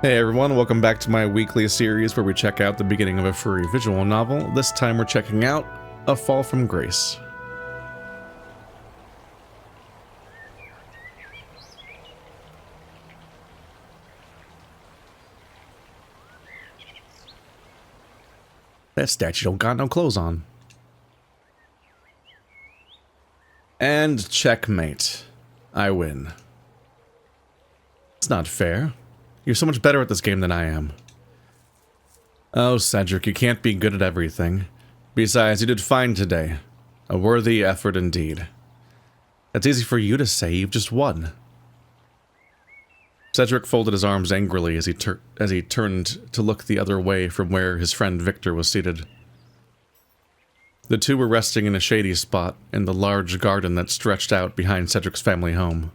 Hey everyone, welcome back to my weekly series where we check out the beginning of a furry visual novel. This time we're checking out A Fall from Grace. That statue don't got no clothes on. And checkmate. I win. It's not fair. You're so much better at this game than I am. Oh, Cedric, you can't be good at everything. Besides, you did fine today. A worthy effort indeed. That's easy for you to say, you've just won. Cedric folded his arms angrily as he turned to look the other way from where his friend Victor was seated. The two were resting in a shady spot in the large garden that stretched out behind Cedric's family home.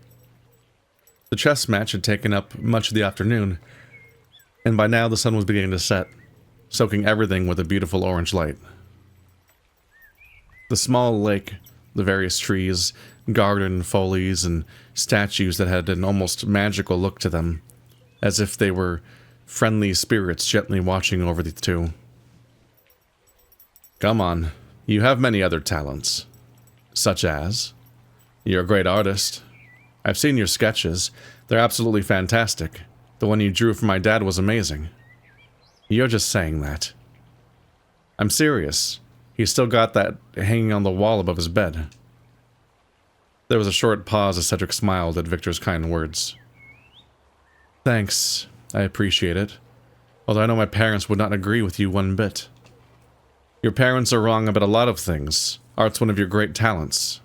The chess match had taken up much of the afternoon, and by now the sun was beginning to set, soaking everything with a beautiful orange light. The small lake, the various trees, garden foliage, and statues that had an almost magical look to them, as if they were friendly spirits gently watching over the two. Come on, you have many other talents. Such as? You're a great artist. I've seen your sketches. They're absolutely fantastic. The one you drew for my dad was amazing. You're just saying that. I'm serious. He's still got that hanging on the wall above his bed. There was a short pause as Cedric smiled at Victor's kind words. Thanks. I appreciate it. Although I know my parents would not agree with you one bit. Your parents are wrong about a lot of things. Art's one of your great talents.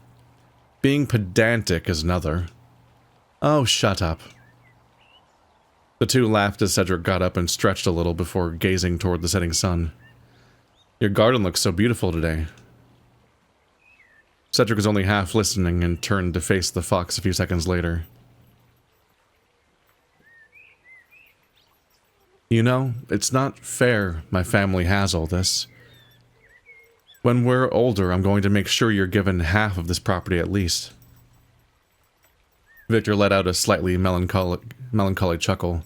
Being pedantic is another. Oh, shut up. The two laughed as Cedric got up and stretched a little before gazing toward the setting sun. Your garden looks so beautiful today. Cedric was only half listening and turned to face the fox a few seconds later. You know, it's not fair my family has all this. When we're older, I'm going to make sure you're given half of this property at least. Victor let out a slightly melancholy chuckle.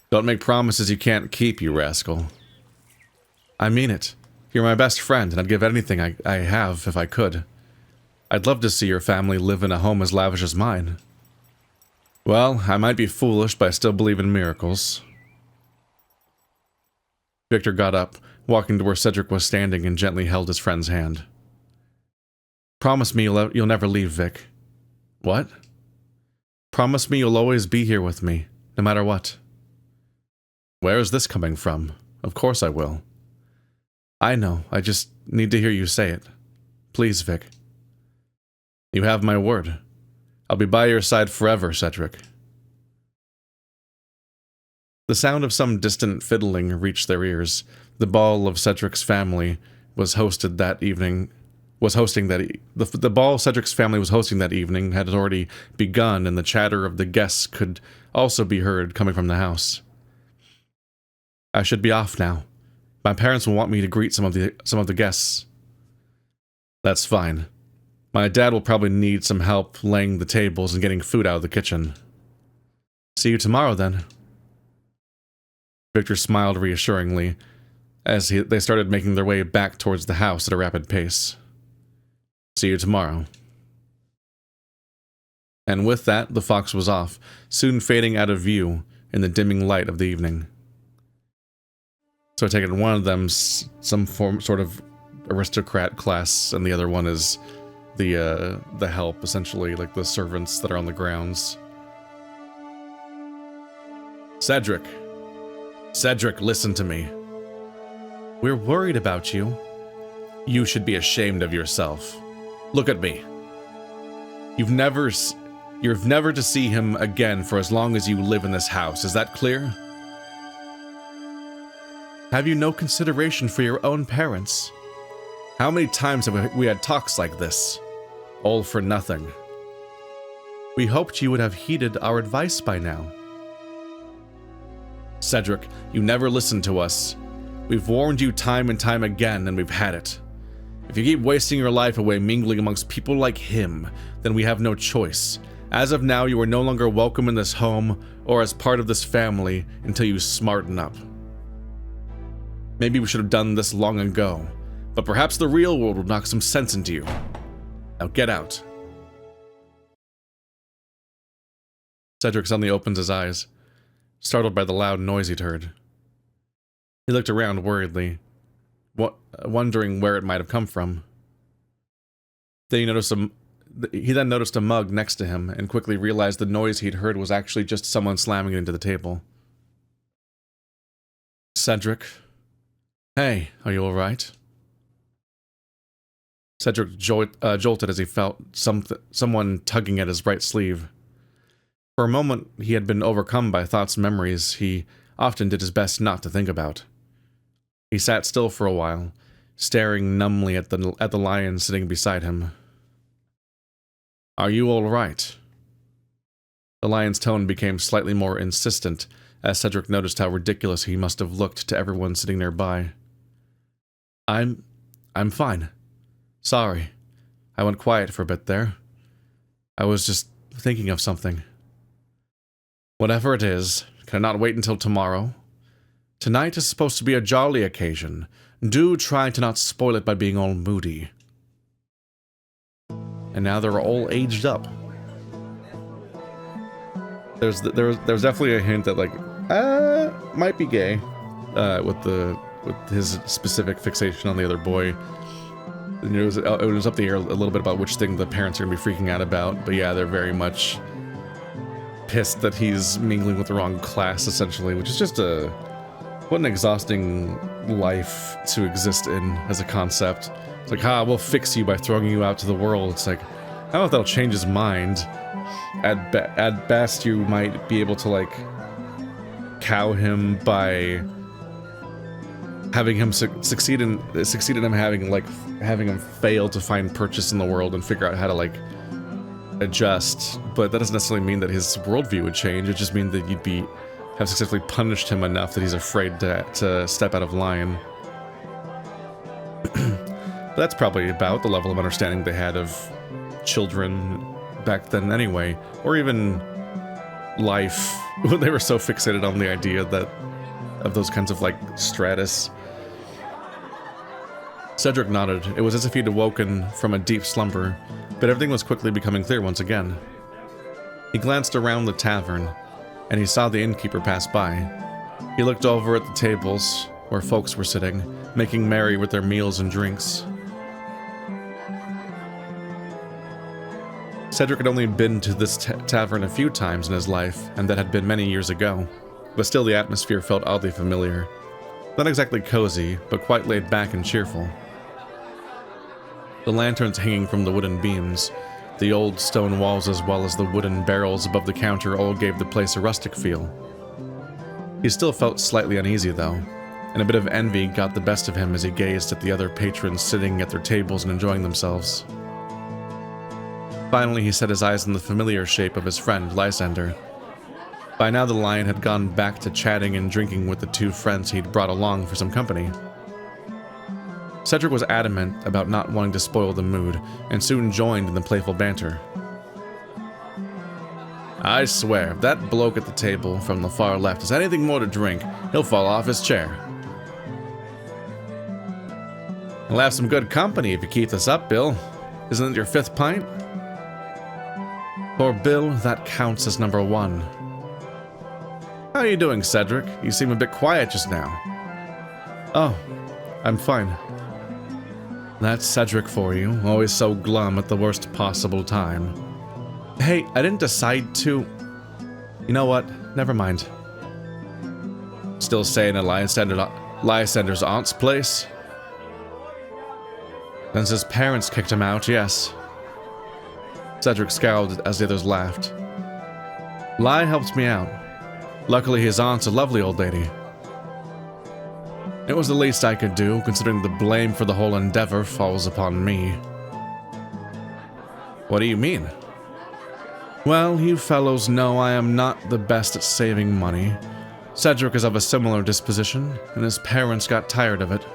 Don't make promises you can't keep, you rascal. I mean it. You're my best friend, and I'd give anything I have if I could. I'd love to see your family live in a home as lavish as mine. Well, I might be foolish, but I still believe in miracles. Victor got up, walking to where Cedric was standing, and gently held his friend's hand. Promise me you'll never leave, Vic. What? Promise me you'll always be here with me, no matter what. Where is this coming from? Of course I will. I know, I just need to hear you say it. Please, Vic. You have my word. I'll be by your side forever, Cedric. The sound of some distant fiddling reached their ears. The ball of Cedric's family was hosted that evening. The ball Cedric's family was hosting that evening had already begun, and the chatter of the guests could also be heard coming from the house. I should be off now. My parents will want me to greet some of the guests. That's fine. My dad will probably need some help laying the tables and getting food out of the kitchen. See you tomorrow, then. Victor smiled reassuringly as they started making their way back towards the house at a rapid pace. See you tomorrow. And with that, the fox was off, soon fading out of view in the dimming light of the evening. So I take it one of them's some sort of aristocrat class, and the other one is the help, essentially, like the servants that are on the grounds. Cedric, listen to me. We're worried about you. You should be ashamed of yourself. Look at me. You're never to see him again for as long as you live in this house. Is that clear? Have you no consideration for your own parents? How many times have we had talks like this? All for nothing. We hoped you would have heeded our advice by now. Cedric, you never listened to us. We've warned you time and time again, and we've had it. If you keep wasting your life away mingling amongst people like him, then we have no choice. As of now, you are no longer welcome in this home or as part of this family until you smarten up. Maybe we should have done this long ago, but perhaps the real world will knock some sense into you. Now get out. Cedric suddenly opens his eyes, startled by the loud noise he'd heard. He looked around worriedly, wondering where it might have come from. Then he then noticed a mug next to him and quickly realized the noise he'd heard was actually just someone slamming it into the table. Cedric? Hey, are you alright? Cedric jolted as he felt someone tugging at his right sleeve. For a moment, he had been overcome by thoughts and memories he often did his best not to think about. He sat still for a while, staring numbly at the lion sitting beside him. Are you all right? The lion's tone became slightly more insistent as Cedric noticed how ridiculous he must have looked to everyone sitting nearby. I'm fine. Sorry. I went quiet for a bit there. I was just thinking of something. Whatever it is, can I not wait until tomorrow? Tonight is supposed to be a jolly occasion. Do try to not spoil it by being all moody. And now they're all aged up. There's definitely a hint that might be gay, with his specific fixation on the other boy. It was up the air a little bit about which thing the parents are gonna be freaking out about, but yeah, they're very much pissed that he's mingling with the wrong class, essentially, which is just what an exhausting life to exist in as a concept. It's like, we'll fix you by throwing you out to the world. It's like, I don't know if that'll change his mind. At best, you might be able to, cow him by having him succeed in him having him fail to find purchase in the world and figure out how to, adjust. But that doesn't necessarily mean that his worldview would change. It just means that you'd have successfully punished him enough that he's afraid to step out of line. But that's probably about the level of understanding they had of children back then anyway, or even life. They were so fixated on the idea of those kinds of stratus. Cedric nodded. It was as if he'd awoken from a deep slumber, but everything was quickly becoming clear once again. He glanced around the tavern, and he saw the innkeeper pass by. He looked over at the tables where folks were sitting, making merry with their meals and drinks. Cedric had only been to this tavern a few times in his life, and that had been many years ago, but still the atmosphere felt oddly familiar. Not exactly cozy, but quite laid back and cheerful. The lanterns hanging from the wooden beams, the old stone walls as well as the wooden barrels above the counter all gave the place a rustic feel. He still felt slightly uneasy though, and a bit of envy got the best of him as he gazed at the other patrons sitting at their tables and enjoying themselves. Finally, he set his eyes on the familiar shape of his friend, Lysander. By now the lion had gone back to chatting and drinking with the two friends he'd brought along for some company. Cedric was adamant about not wanting to spoil the mood, and soon joined in the playful banter. I swear, if that bloke at the table from the far left has anything more to drink, he'll fall off his chair. We'll have some good company if you keep this up, Bill. Isn't it your 5th pint? For Bill, that counts as number 1. How are you doing, Cedric? You seem a bit quiet just now. Oh, I'm fine. That's Cedric for you, always so glum at the worst possible time. Hey, I didn't decide to... You know what? Never mind. Still staying at Lysander's aunt's place? Since his parents kicked him out, yes. Cedric scowled as the others laughed. Ly helped me out. Luckily, his aunt's a lovely old lady. It was the least I could do, considering the blame for the whole endeavor falls upon me. What do you mean? Well, you fellows know I am not the best at saving money. Cedric is of a similar disposition, and his parents got tired of it.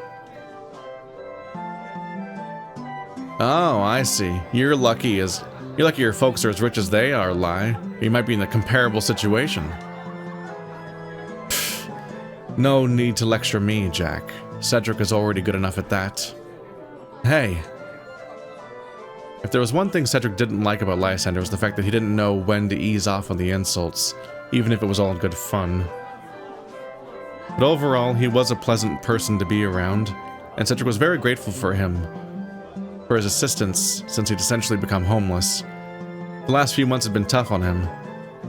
Oh, I see. You're lucky as You're lucky your folks are as rich as they are, Lai. You might be in a comparable situation. No need to lecture me, Jack. Cedric is already good enough at that. Hey. If there was one thing Cedric didn't like about Lysander, it was the fact that he didn't know when to ease off on the insults, even if it was all in good fun. But overall, he was a pleasant person to be around, and Cedric was very grateful for him, for his assistance since he'd essentially become homeless. The last few months had been tough on him,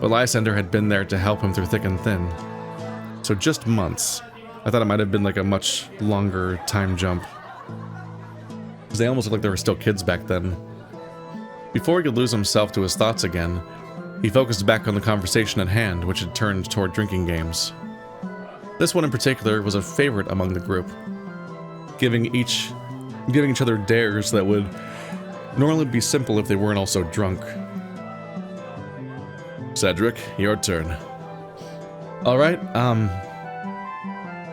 but Lysander had been there to help him through thick and thin. So just months. I thought it might have been like a much longer time jump. Because they almost looked like they were still kids back then. Before he could lose himself to his thoughts again, he focused back on the conversation at hand, which had turned toward drinking games. This one in particular was a favorite among the group, giving each other dares that would normally be simple if they weren't also drunk. Cedric, your turn. Alright,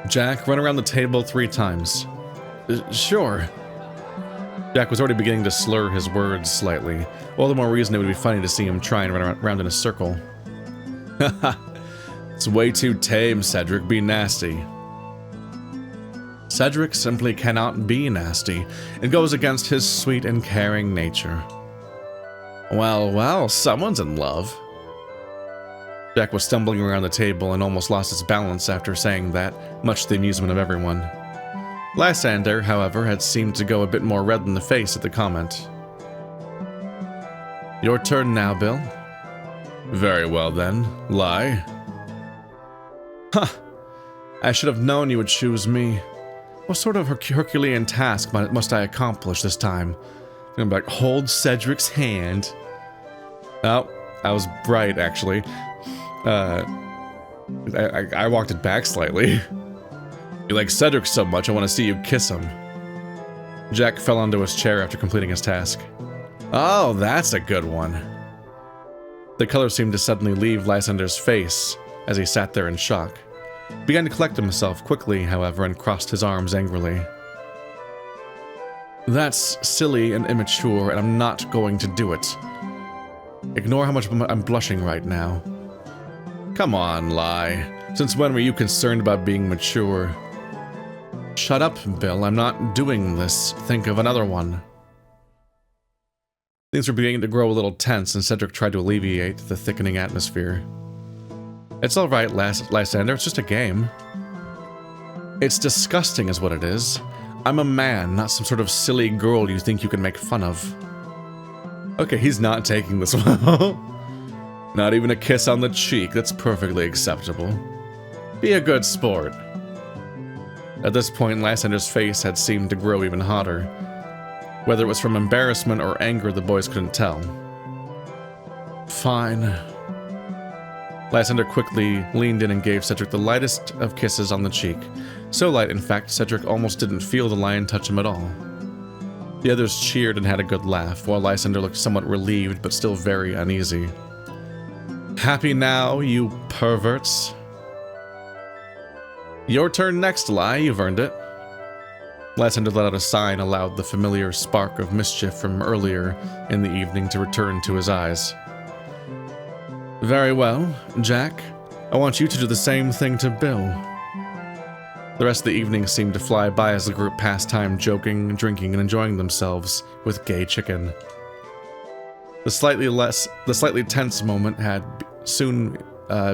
Jack, run around the table 3 times. Sure. Jack was already beginning to slur his words slightly. All the more reason it would be funny to see him try and run around in a circle. Haha. It's way too tame, Cedric. Be nasty. Cedric simply cannot be nasty. It goes against his sweet and caring nature. Well, someone's in love. Jack was stumbling around the table and almost lost his balance after saying that, much to the amusement of everyone. Lysander, however, had seemed to go a bit more red in the face at the comment. Your turn now, Bill. Very well then, Lie. Huh. I should have known you would choose me. What sort of Herculean task must I accomplish this time? I'm like, hold Cedric's hand. Oh, I was right, actually. I walked it back slightly. You like Cedric so much, I want to see you kiss him. Jack fell onto his chair after completing his task. Oh, that's a good one. The color seemed to suddenly leave Lysander's face as he sat there in shock. He began to collect himself quickly, however, and crossed his arms angrily. That's silly and immature, and I'm not going to do it. Ignore how much I'm blushing right now. Come on, Lie. Since when were you concerned about being mature? Shut up, Bill. I'm not doing this. Think of another one. Things were beginning to grow a little tense, and Cedric tried to alleviate the thickening atmosphere. It's alright, Lysander. It's just a game. It's disgusting is what it is. I'm a man, not some sort of silly girl you think you can make fun of. Okay, he's not taking this well. Not even a kiss on the cheek. That's perfectly acceptable. Be a good sport. At this point, Lysander's face had seemed to grow even hotter. Whether it was from embarrassment or anger, the boys couldn't tell. Fine. Lysander quickly leaned in and gave Cedric the lightest of kisses on the cheek. So light, in fact, Cedric almost didn't feel the lion touch him at all. The others cheered and had a good laugh, while Lysander looked somewhat relieved but still very uneasy. Happy now, you perverts? Your turn next, Lie. You've earned it. Lysander let out a sigh and allowed the familiar spark of mischief from earlier in the evening to return to his eyes. Very well, Jack. I want you to do the same thing to Bill. The rest of the evening seemed to fly by as the group passed time joking, drinking, and enjoying themselves with gay chicken. The slightly tense moment had soon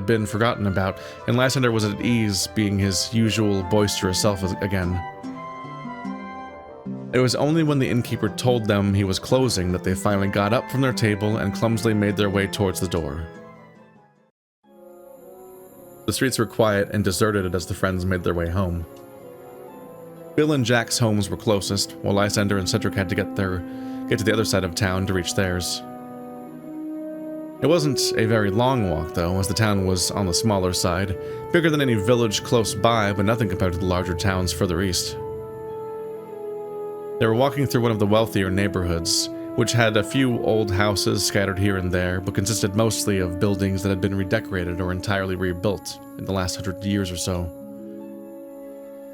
been forgotten about, and Lysander was at ease being his usual boisterous self again. It was only when the innkeeper told them he was closing that they finally got up from their table and clumsily made their way towards the door. The streets were quiet and deserted as the friends made their way home. Bill and Jack's homes were closest, while Lysander and Cedric had to get to the other side of town to reach theirs. It wasn't a very long walk, though, as the town was on the smaller side, bigger than any village close by, but nothing compared to the larger towns further east. They were walking through one of the wealthier neighborhoods, which had a few old houses scattered here and there, but consisted mostly of buildings that had been redecorated or entirely rebuilt in the last 100 years or so.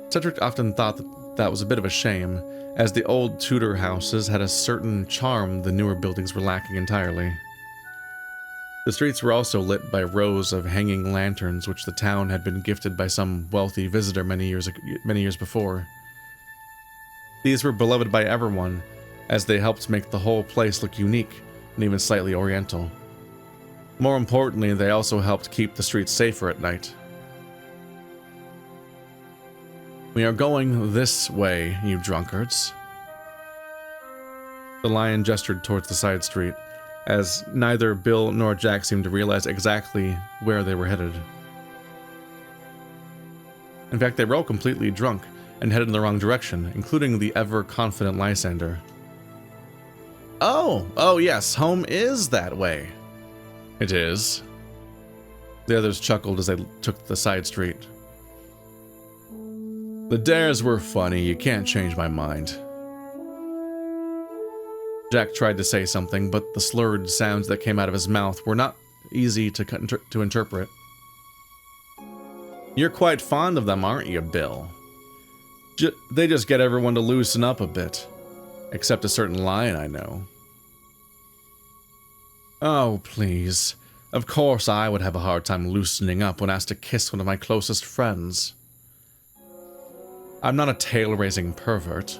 Cedric often thought that was a bit of a shame, as the old Tudor houses had a certain charm the newer buildings were lacking entirely. The streets were also lit by rows of hanging lanterns which the town had been gifted by some wealthy visitor many years before. These were beloved by everyone, as they helped make the whole place look unique and even slightly oriental. More importantly, they also helped keep the streets safer at night. "We are going this way, you drunkards." The lion gestured towards the side street, as neither Bill nor Jack seemed to realize exactly where they were headed. In fact, they were all completely drunk and headed in the wrong direction, including the ever-confident Lysander. Oh yes, home is that way." "It is." The others chuckled as they took the side street. "The dares were funny, you can't change my mind." Jack tried to say something, but the slurred sounds that came out of his mouth were not easy to interpret. "You're quite fond of them, aren't you, Bill? They just get everyone to loosen up a bit. Except a certain lion I know." "Oh, please. Of course I would have a hard time loosening up when asked to kiss one of my closest friends. I'm not a tail-raising pervert.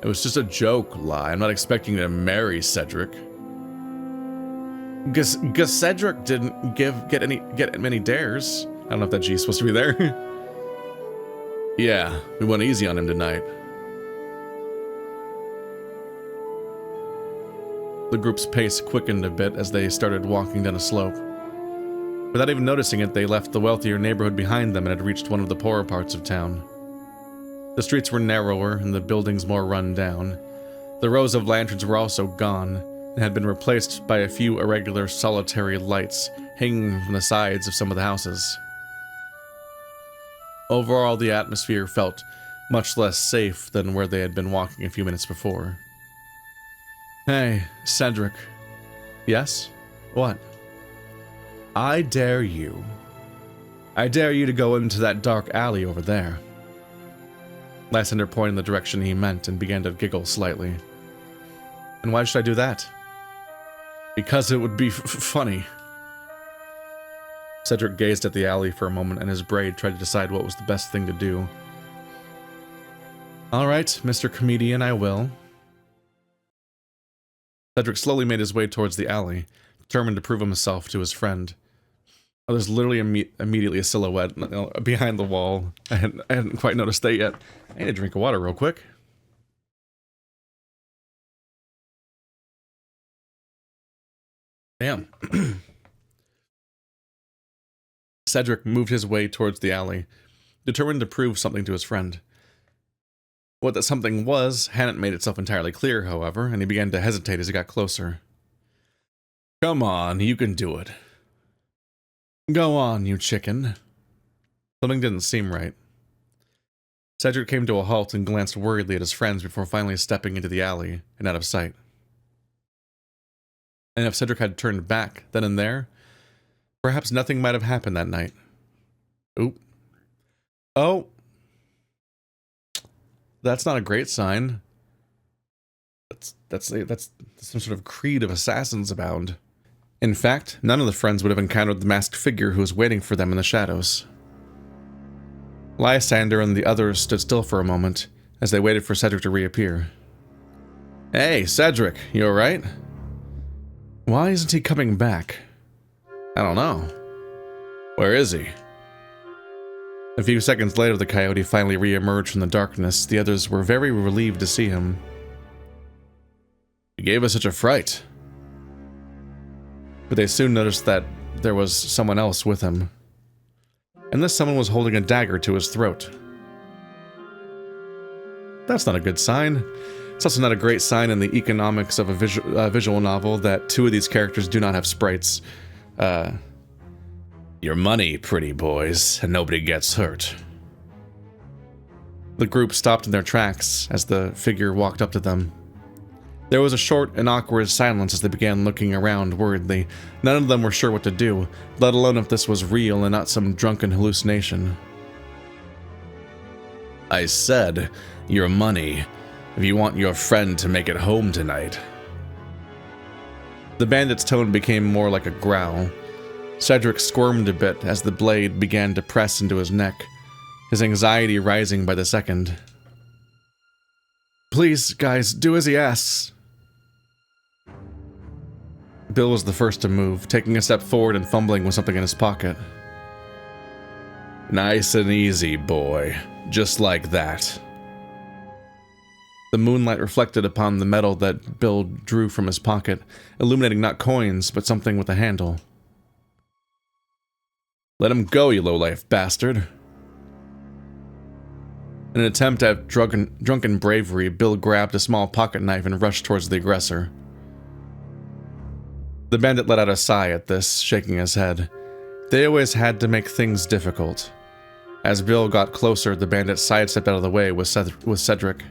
It was just a joke, Lie. I'm not expecting you to marry Cedric." Cedric didn't get many dares. I don't know if that G's supposed to be there. "Yeah, we went easy on him tonight." The group's pace quickened a bit as they started walking down a slope. Without even noticing it, they left the wealthier neighborhood behind them and had reached one of the poorer parts of town. The streets were narrower and the buildings more run down. The rows of lanterns were also gone and had been replaced by a few irregular solitary lights hanging from the sides of some of the houses. Overall, the atmosphere felt much less safe than where they had been walking a few minutes before. "Hey, Cedric." "Yes? What?" I dare you to go into that dark alley over there." Lysander pointed in the direction he meant and began to giggle slightly. "And why should I do that?" "Because it would be funny." Cedric gazed at the alley for a moment and his brain tried to decide what was the best thing to do. "All right, Mr. Comedian, I will." Cedric slowly made his way towards the alley, determined to prove himself to his friend. Oh, there's literally immediately a silhouette behind the wall. I hadn't quite noticed that yet. I need a drink of water real quick. Damn. Cedric moved his way towards the alley, determined to prove something to his friend. What that something was hadn't made itself entirely clear, however, and he began to hesitate as he got closer. "Come on, you can do it." "Go on, you chicken." Something didn't seem right. Cedric came to a halt and glanced worriedly at his friends before finally stepping into the alley and out of sight. And if Cedric had turned back then and there, perhaps nothing might have happened that night. Oop. Oh. That's not a great sign. That's some sort of creed of assassins abound. In fact, none of the friends would have encountered the masked figure who was waiting for them in the shadows. Lysander and the others stood still for a moment as they waited for Cedric to reappear. "Hey, Cedric, you alright?" "Why isn't he coming back?" "I don't know." "Where is he?" A few seconds later, the coyote finally re-emerged from the darkness. The others were very relieved to see him. "He gave us such a fright." But they soon noticed that there was someone else with him. And this someone was holding a dagger to his throat. That's not a good sign. It's also not a great sign in the economics of a visual novel that two of these characters do not have sprites. Your money, pretty boys, and nobody gets hurt. The group stopped in their tracks as the figure walked up to them. There was a short and awkward silence as they began looking around worriedly. None of them were sure what to do, let alone if this was real and not some drunken hallucination. I said, your money, if you want your friend to make it home tonight. The bandit's tone became more like a growl. Cedric squirmed a bit as the blade began to press into his neck, his anxiety rising by the second. Please, guys, do as he asks. Bill was the first to move, taking a step forward and fumbling with something in his pocket. Nice and easy, boy. Just like that. The moonlight reflected upon the metal that Bill drew from his pocket, illuminating not coins, but something with a handle. Let him go, you lowlife bastard. In an attempt at drunken bravery, Bill grabbed a small pocket knife and rushed towards the aggressor. The bandit let out a sigh at this, shaking his head. They always had to make things difficult. As Bill got closer, the bandit sidestepped out of the way with Cedric.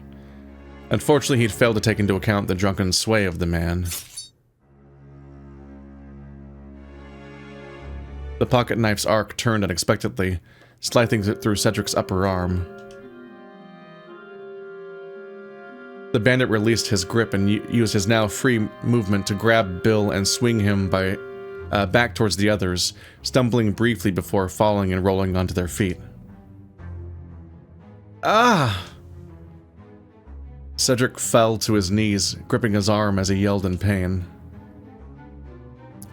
Unfortunately, he'd failed to take into account the drunken sway of the man. The pocket knife's arc turned unexpectedly, slicing through Cedric's upper arm. The bandit released his grip and used his now free movement to grab Bill and swing him back towards the others, stumbling briefly before falling and rolling onto their feet. Ah! Cedric fell to his knees, gripping his arm as he yelled in pain.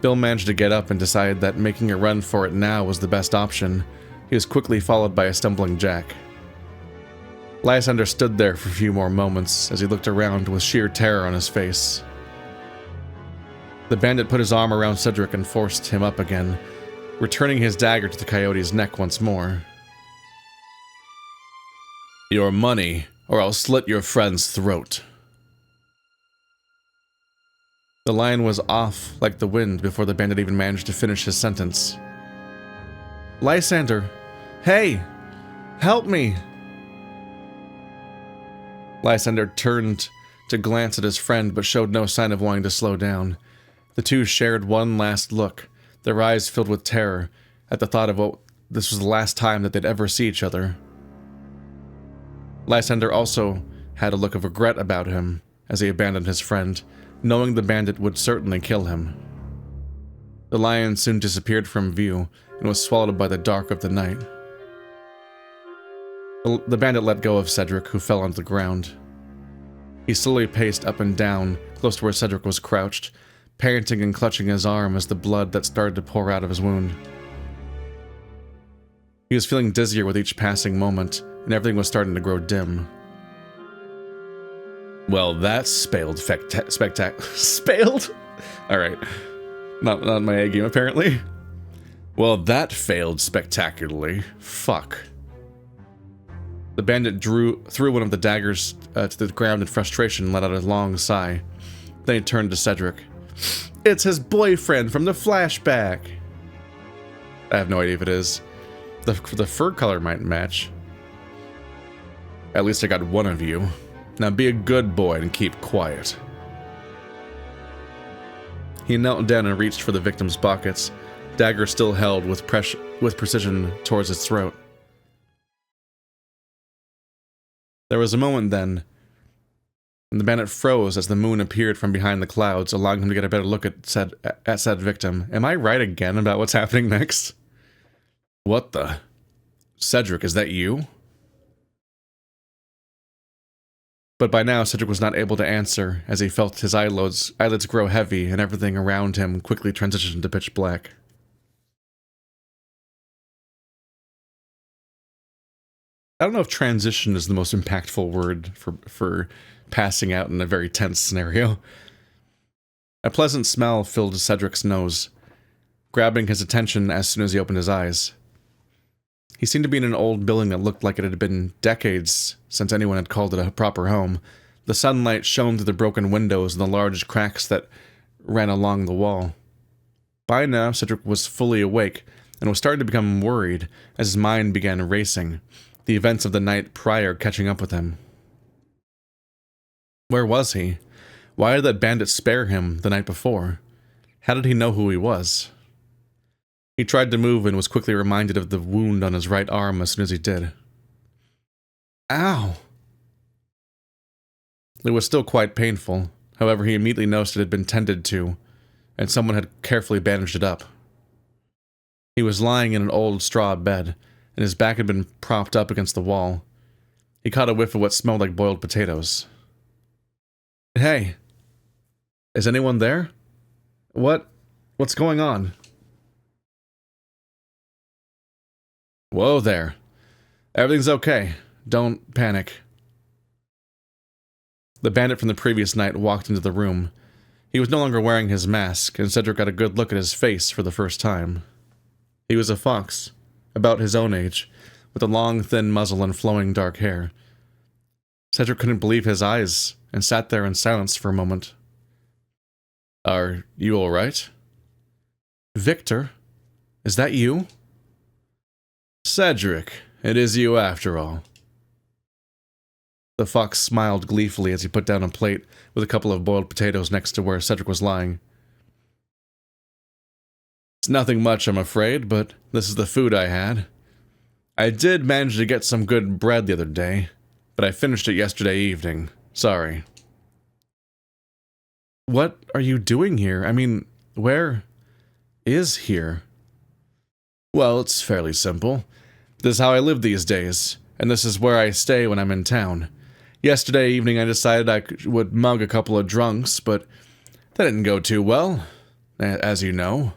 Bill managed to get up and decided that making a run for it now was the best option. He was quickly followed by a stumbling Jack. Lysander stood there for a few more moments as he looked around with sheer terror on his face. The bandit put his arm around Cedric and forced him up again, returning his dagger to the coyote's neck once more. Your money, or I'll slit your friend's throat. The lion was off like the wind before the bandit even managed to finish his sentence. Lysander! Hey! Help me! Lysander turned to glance at his friend, but showed no sign of wanting to slow down. The two shared one last look, their eyes filled with terror at the thought of what this was the last time that they'd ever see each other. Lysander also had a look of regret about him as he abandoned his friend, knowing the bandit would certainly kill him. The lion soon disappeared from view and was swallowed by the dark of the night. The bandit let go of Cedric, who fell onto the ground. He slowly paced up and down, close to where Cedric was crouched, panting and clutching his arm as the blood that started to pour out of his wound. He was feeling dizzier with each passing moment, and everything was starting to grow dim. Well, that's spaled spaled? Alright. Not my A game, apparently. Well, that failed spectacularly. Fuck. The bandit threw one of the daggers to the ground in frustration and let out a long sigh. Then he turned to Cedric. It's his boyfriend from the flashback! I have no idea if it is. The fur color might match. At least I got one of you. Now be a good boy and keep quiet. He knelt down and reached for the victim's pockets, dagger still held with precision towards his throat. There was a moment then, and the bandit froze as the moon appeared from behind the clouds, allowing him to get a better look at said victim. Am I right again about what's happening next? What the? Cedric, is that you? But by now, Cedric was not able to answer, as he felt his eyelids grow heavy and everything around him quickly transitioned to pitch black. I don't know if transition is the most impactful word for passing out in a very tense scenario. A pleasant smell filled Cedric's nose, grabbing his attention as soon as he opened his eyes. He seemed to be in an old building that looked like it had been decades since anyone had called it a proper home. The sunlight shone through the broken windows and the large cracks that ran along the wall. By now, Cedric was fully awake and was starting to become worried as his mind began racing, the events of the night prior catching up with him. Where was he? Why did that bandit spare him the night before? How did he know who he was? He tried to move and was quickly reminded of the wound on his right arm as soon as he did. Ow! It was still quite painful. However, he immediately noticed it had been tended to, and someone had carefully bandaged it up. He was lying in an old straw bed, and his back had been propped up against the wall. He caught a whiff of what smelled like boiled potatoes. Hey, is anyone there? What's going on? Whoa there. Everything's okay. Don't panic. The bandit from the previous night walked into the room. He was no longer wearing his mask, and Cedric got a good look at his face for the first time. He was a fox, about his own age, with a long, thin muzzle and flowing dark hair. Cedric couldn't believe his eyes, and sat there in silence for a moment. Are you all right? Victor? Is that you? Cedric, it is you after all. The fox smiled gleefully as he put down a plate with a couple of boiled potatoes next to where Cedric was lying. It's nothing much, I'm afraid, but this is the food I had. I did manage to get some good bread the other day, but I finished it yesterday evening. Sorry. What are you doing here? I mean, where is here? Well, it's fairly simple. This is how I live these days, and this is where I stay when I'm in town. Yesterday evening I decided I would mug a couple of drunks, but that didn't go too well, as you know.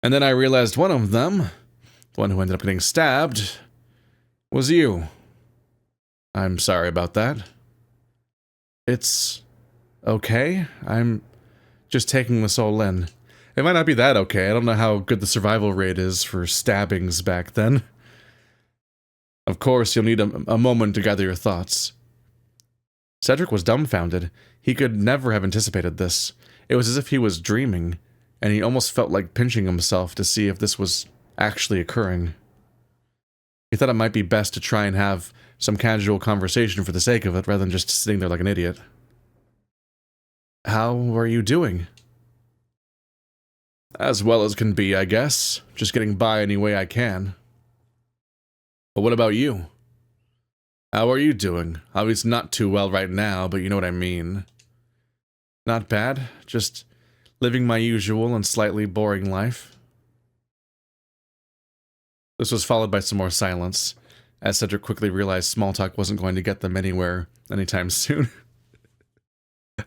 And then I realized one of them, the one who ended up getting stabbed, was you. I'm sorry about that. It's okay. I'm just taking this all in. It might not be that okay. I don't know how good the survival rate is for stabbings back then. Of course, you'll need a moment to gather your thoughts. Cedric was dumbfounded. He could never have anticipated this. It was as if he was dreaming, and he almost felt like pinching himself to see if this was actually occurring. He thought it might be best to try and have some casual conversation for the sake of it, rather than just sitting there like an idiot. How are you doing? As well as can be, I guess. Just getting by any way I can. But what about you? How are you doing? Obviously not too well right now, but you know what I mean. Not bad. Just living my usual and slightly boring life. This was followed by some more silence, as Cedric quickly realized small talk wasn't going to get them anywhere anytime soon.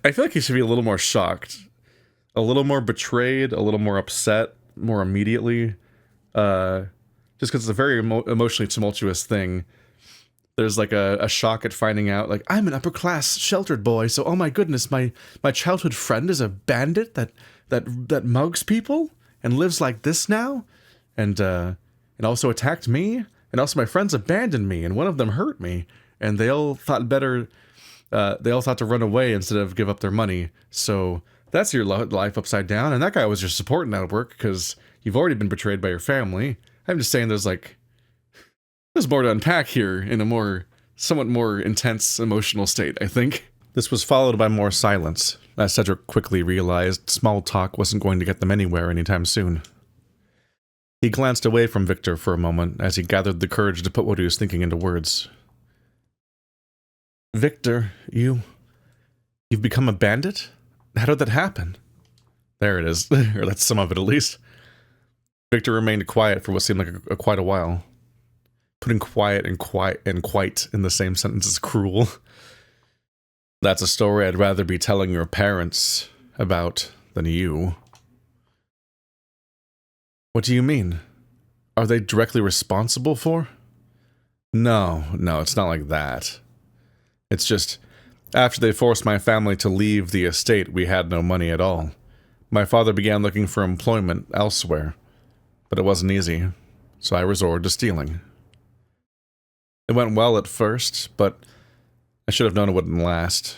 I feel like he should be a little more shocked. A little more betrayed, a little more upset, more immediately. Just because it's a very emotionally tumultuous thing. There's like a shock at finding out, like, I'm an upper-class sheltered boy, so oh my goodness, my childhood friend is a bandit that mugs people and lives like this now, and also attacked me, and also my friends abandoned me, and one of them hurt me, and they all thought to run away instead of give up their money. So that's your life upside down, and that guy was your support network because you've already been betrayed by your family. I'm just saying there's more to unpack here in a somewhat more intense emotional state, I think. This was followed by more silence, as Cedric quickly realized small talk wasn't going to get them anywhere anytime soon. He glanced away from Victor for a moment as he gathered the courage to put what he was thinking into words. Victor, you've become a bandit? How did that happen? There it is, or that's some of it at least. Victor remained quiet for what seemed like quite a while. Putting quiet and quite in the same sentence is cruel. That's a story I'd rather be telling your parents about than you. What do you mean? Are they directly responsible for? No, it's not like that. It's just, after they forced my family to leave the estate, we had no money at all. My father began looking for employment elsewhere, but it wasn't easy, so I resorted to stealing. It went well at first, but I should have known it wouldn't last.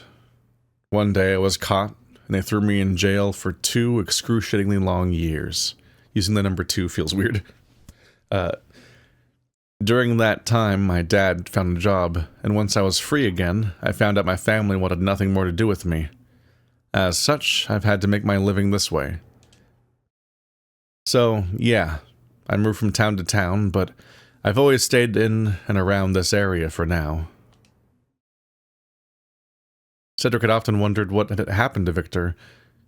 One day I was caught, and they threw me in jail for 2 excruciatingly long years. Using the number 2 feels weird. During that time, my dad found a job, and once I was free again, I found out my family wanted nothing more to do with me. As such, I've had to make my living this way. So, yeah, I moved from town to town, but I've always stayed in and around this area for now. Cedric had often wondered what had happened to Victor,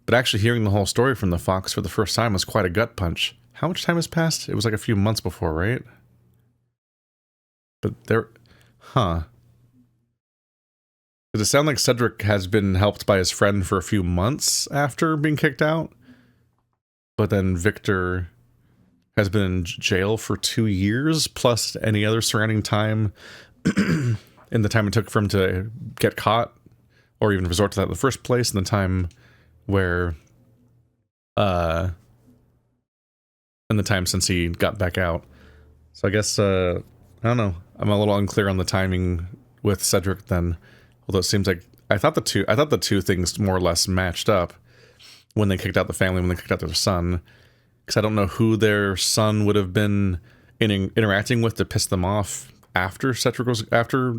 but actually hearing the whole story from the fox for the first time was quite a gut punch. How much time has passed? It was like a few months before, right? But there... Huh. Does it sound like Cedric has been helped by his friend for a few months after being kicked out? But then Victor has been in jail for 2 years, plus any other surrounding time in the time it took for him to get caught, or even resort to that in the first place, in the time where, in the time since he got back out. So I guess, I don't know. I'm a little unclear on the timing with Cedric then. Although it seems like, I thought the two things more or less matched up when they kicked out the family, when they kicked out their son. Because I don't know who their son would have been interacting with to piss them off after Cedric was, after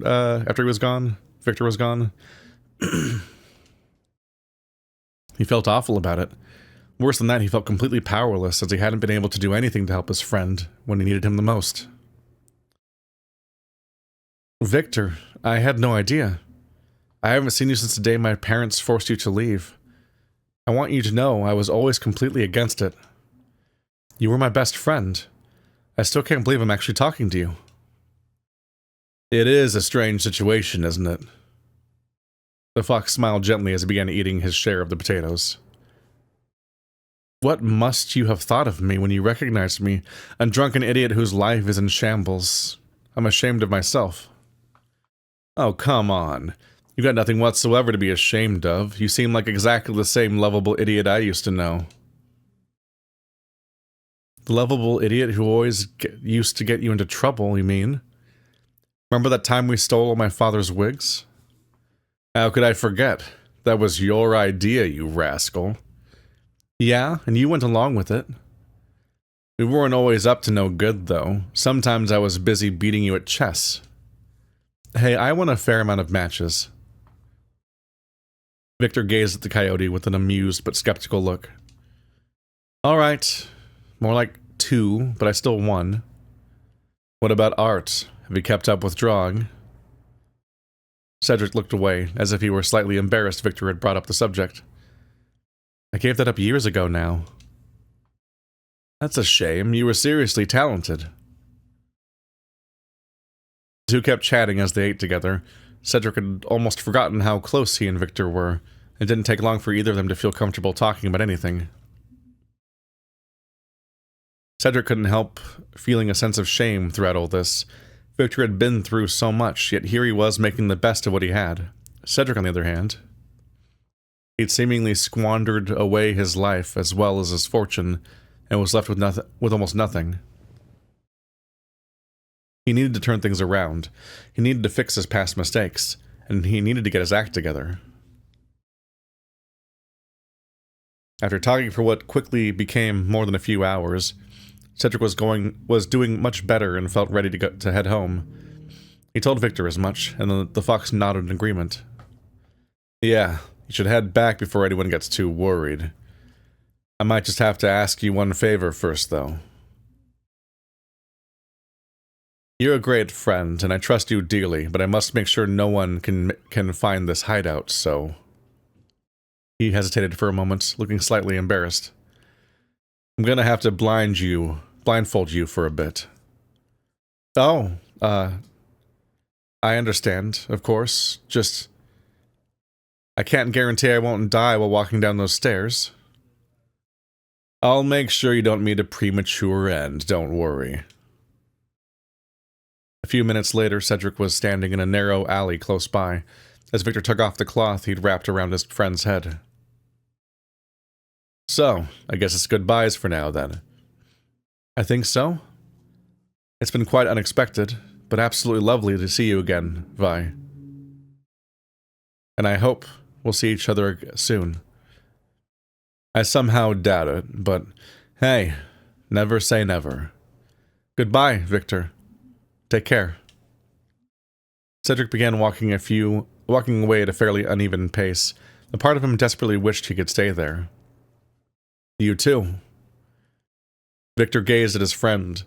he was gone, Victor was gone. He felt awful about it. Worse than that, he felt completely powerless as he hadn't been able to do anything to help his friend when he needed him the most. Victor, I had no idea. I haven't seen you since the day my parents forced you to leave. I want you to know I was always completely against it. You were my best friend. I still can't believe I'm actually talking to you. It is a strange situation, isn't it? The fox smiled gently as he began eating his share of the potatoes. What must you have thought of me when you recognized me, a drunken idiot whose life is in shambles? I'm ashamed of myself. Oh, come on. You got nothing whatsoever to be ashamed of. You seem like exactly the same lovable idiot I used to know. The lovable idiot who always used to get you into trouble, you mean? Remember that time we stole all my father's wigs? How could I forget? That was your idea, you rascal. Yeah, and you went along with it. We weren't always up to no good, though. Sometimes I was busy beating you at chess. Hey, I won a fair amount of matches. Victor gazed at the coyote with an amused but skeptical look. All right. More like 2, but I still won. What about art? Have you kept up with drawing? Cedric looked away, as if he were slightly embarrassed Victor had brought up the subject. I gave that up years ago now. That's a shame. You were seriously talented. The two kept chatting as they ate together. Cedric had almost forgotten how close he and Victor were. It didn't take long for either of them to feel comfortable talking about anything. Cedric couldn't help feeling a sense of shame throughout all this. Victor had been through so much, yet here he was making the best of what he had. Cedric, on the other hand, he'd seemingly squandered away his life as well as his fortune, and was left with almost nothing. He needed to turn things around. He needed to fix his past mistakes, and he needed to get his act together. After talking for what quickly became more than a few hours, Cedric was doing much better and felt ready to head home. He told Victor as much, and the fox nodded in agreement. Yeah, you should head back before anyone gets too worried. I might just have to ask you one favor first, though. You're a great friend, and I trust you dearly, but I must make sure no one can find this hideout, so... He hesitated for a moment, looking slightly embarrassed. I'm gonna have to blindfold you for a bit. Oh, I understand, of course. Just... I can't guarantee I won't die while walking down those stairs. I'll make sure you don't meet a premature end, don't worry. A few minutes later, Cedric was standing in a narrow alley close by, as Victor took off the cloth he'd wrapped around his friend's head. So, I guess it's goodbyes for now, then. I think so. It's been quite unexpected, but absolutely lovely to see you again, Vi. And I hope we'll see each other soon. I somehow doubt it, but hey, never say never. Goodbye, Victor. Take care. Cedric began walking away at a fairly uneven pace. A part of him desperately wished he could stay there. You too. Victor gazed at his friend.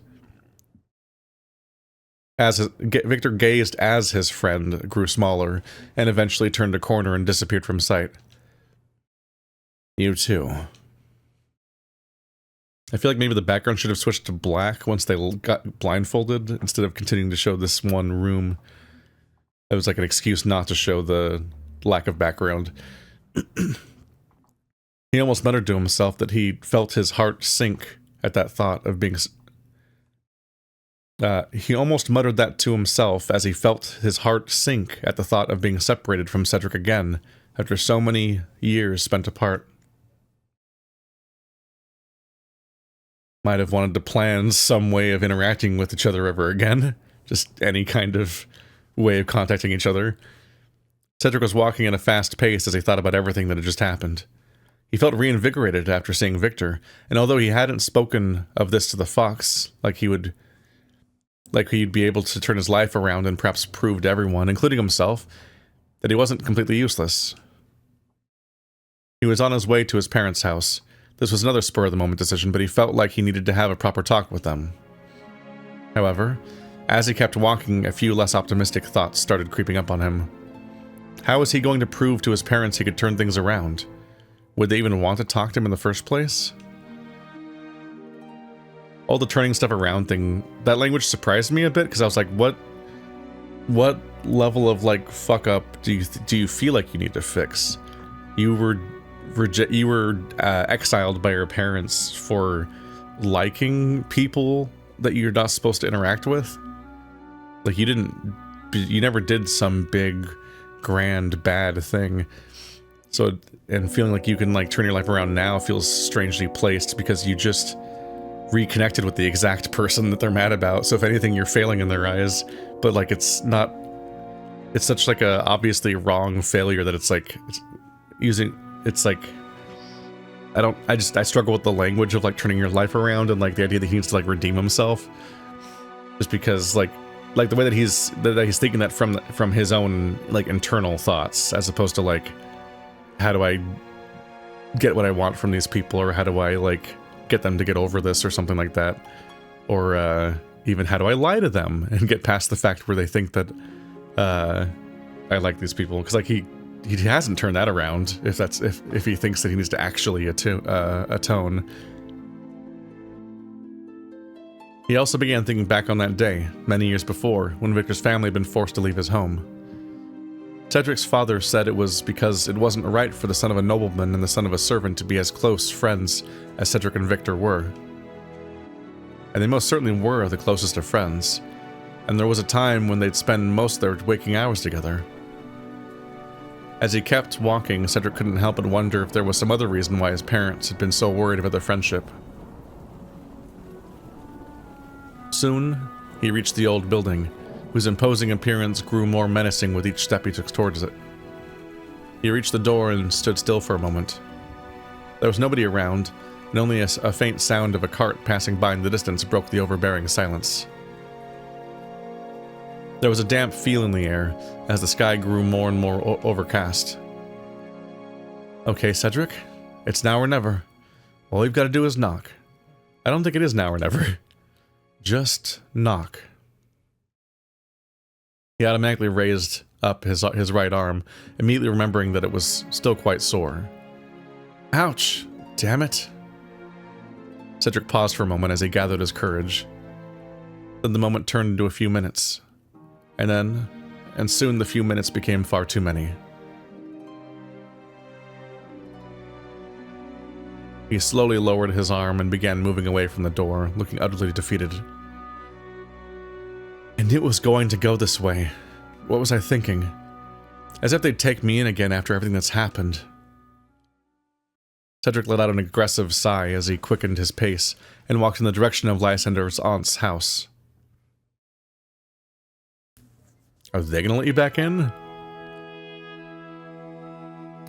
Victor gazed as his friend grew smaller and eventually turned a corner and disappeared from sight. You too. I feel like maybe the background should have switched to black once they got blindfolded instead of continuing to show this one room. It was like an excuse not to show the lack of background. He almost muttered to himself that he felt his heart sink at that thought of being... he almost muttered that to himself as he felt his heart sink at the thought of being separated from Cedric again after so many years spent apart. Might have wanted to plan some way of interacting with each other ever again. Just any kind of way of contacting each other. Cedric was walking at a fast pace as he thought about everything that had just happened. He felt reinvigorated after seeing Victor, and although he hadn't spoken of this to the fox, like he'd be able to turn his life around and perhaps prove to everyone, including himself, that he wasn't completely useless. He was on his way to his parents' house. This was another spur-of-the-moment decision, but he felt like he needed to have a proper talk with them. However, as he kept walking, a few less optimistic thoughts started creeping up on him. How was he going to prove to his parents he could turn things around? Would they even want to talk to him in the first place? All the turning stuff around thing, that language surprised me a bit, because I was like, what level of, like, fuck up do you feel like you need to fix? You were exiled by your parents for liking people that you're not supposed to interact with. Like, you never did some big, grand, bad thing. So, and feeling like you can, like, turn your life around now feels strangely placed because you just reconnected with the exact person that they're mad about. So if anything, you're failing in their eyes, but, like, it's such, like, a obviously wrong failure that it's like, I struggle with the language of, like, turning your life around and, like, the idea that he needs to, like, redeem himself. Just because, like the way that he's thinking that from his own, like, internal thoughts, as opposed to, like, how do I get what I want from these people, or how do I, like, get them to get over this, or something like that. Or, even how do I lie to them and get past the fact where they think that, I like these people. Because, like, he hasn't turned that around, if he thinks that he needs to actually atone. He also began thinking back on that day, many years before, when Victor's family had been forced to leave his home. Cedric's father said it was because it wasn't right for the son of a nobleman and the son of a servant to be as close friends as Cedric and Victor were. And they most certainly were the closest of friends, and there was a time when they'd spend most of their waking hours together. As he kept walking, Cedric couldn't help but wonder if there was some other reason why his parents had been so worried about their friendship. Soon, he reached the old building, whose imposing appearance grew more menacing with each step he took towards it. He reached the door and stood still for a moment. There was nobody around, and only a faint sound of a cart passing by in the distance broke the overbearing silence. There was a damp feel in the air as the sky grew more and more overcast. Okay, Cedric, it's now or never. All you've got to do is knock. I don't think it is now or never. Just knock. He automatically raised up his right arm, immediately remembering that it was still quite sore. Ouch! Damn it! Cedric paused for a moment as he gathered his courage. Then the moment turned into a few minutes. And soon the few minutes became far too many. He slowly lowered his arm and began moving away from the door, looking utterly defeated. And it was going to go this way. What was I thinking? As if they'd take me in again after everything that's happened. Cedric let out an aggressive sigh as he quickened his pace and walked in the direction of Lysander's aunt's house. Are they gonna let you back in?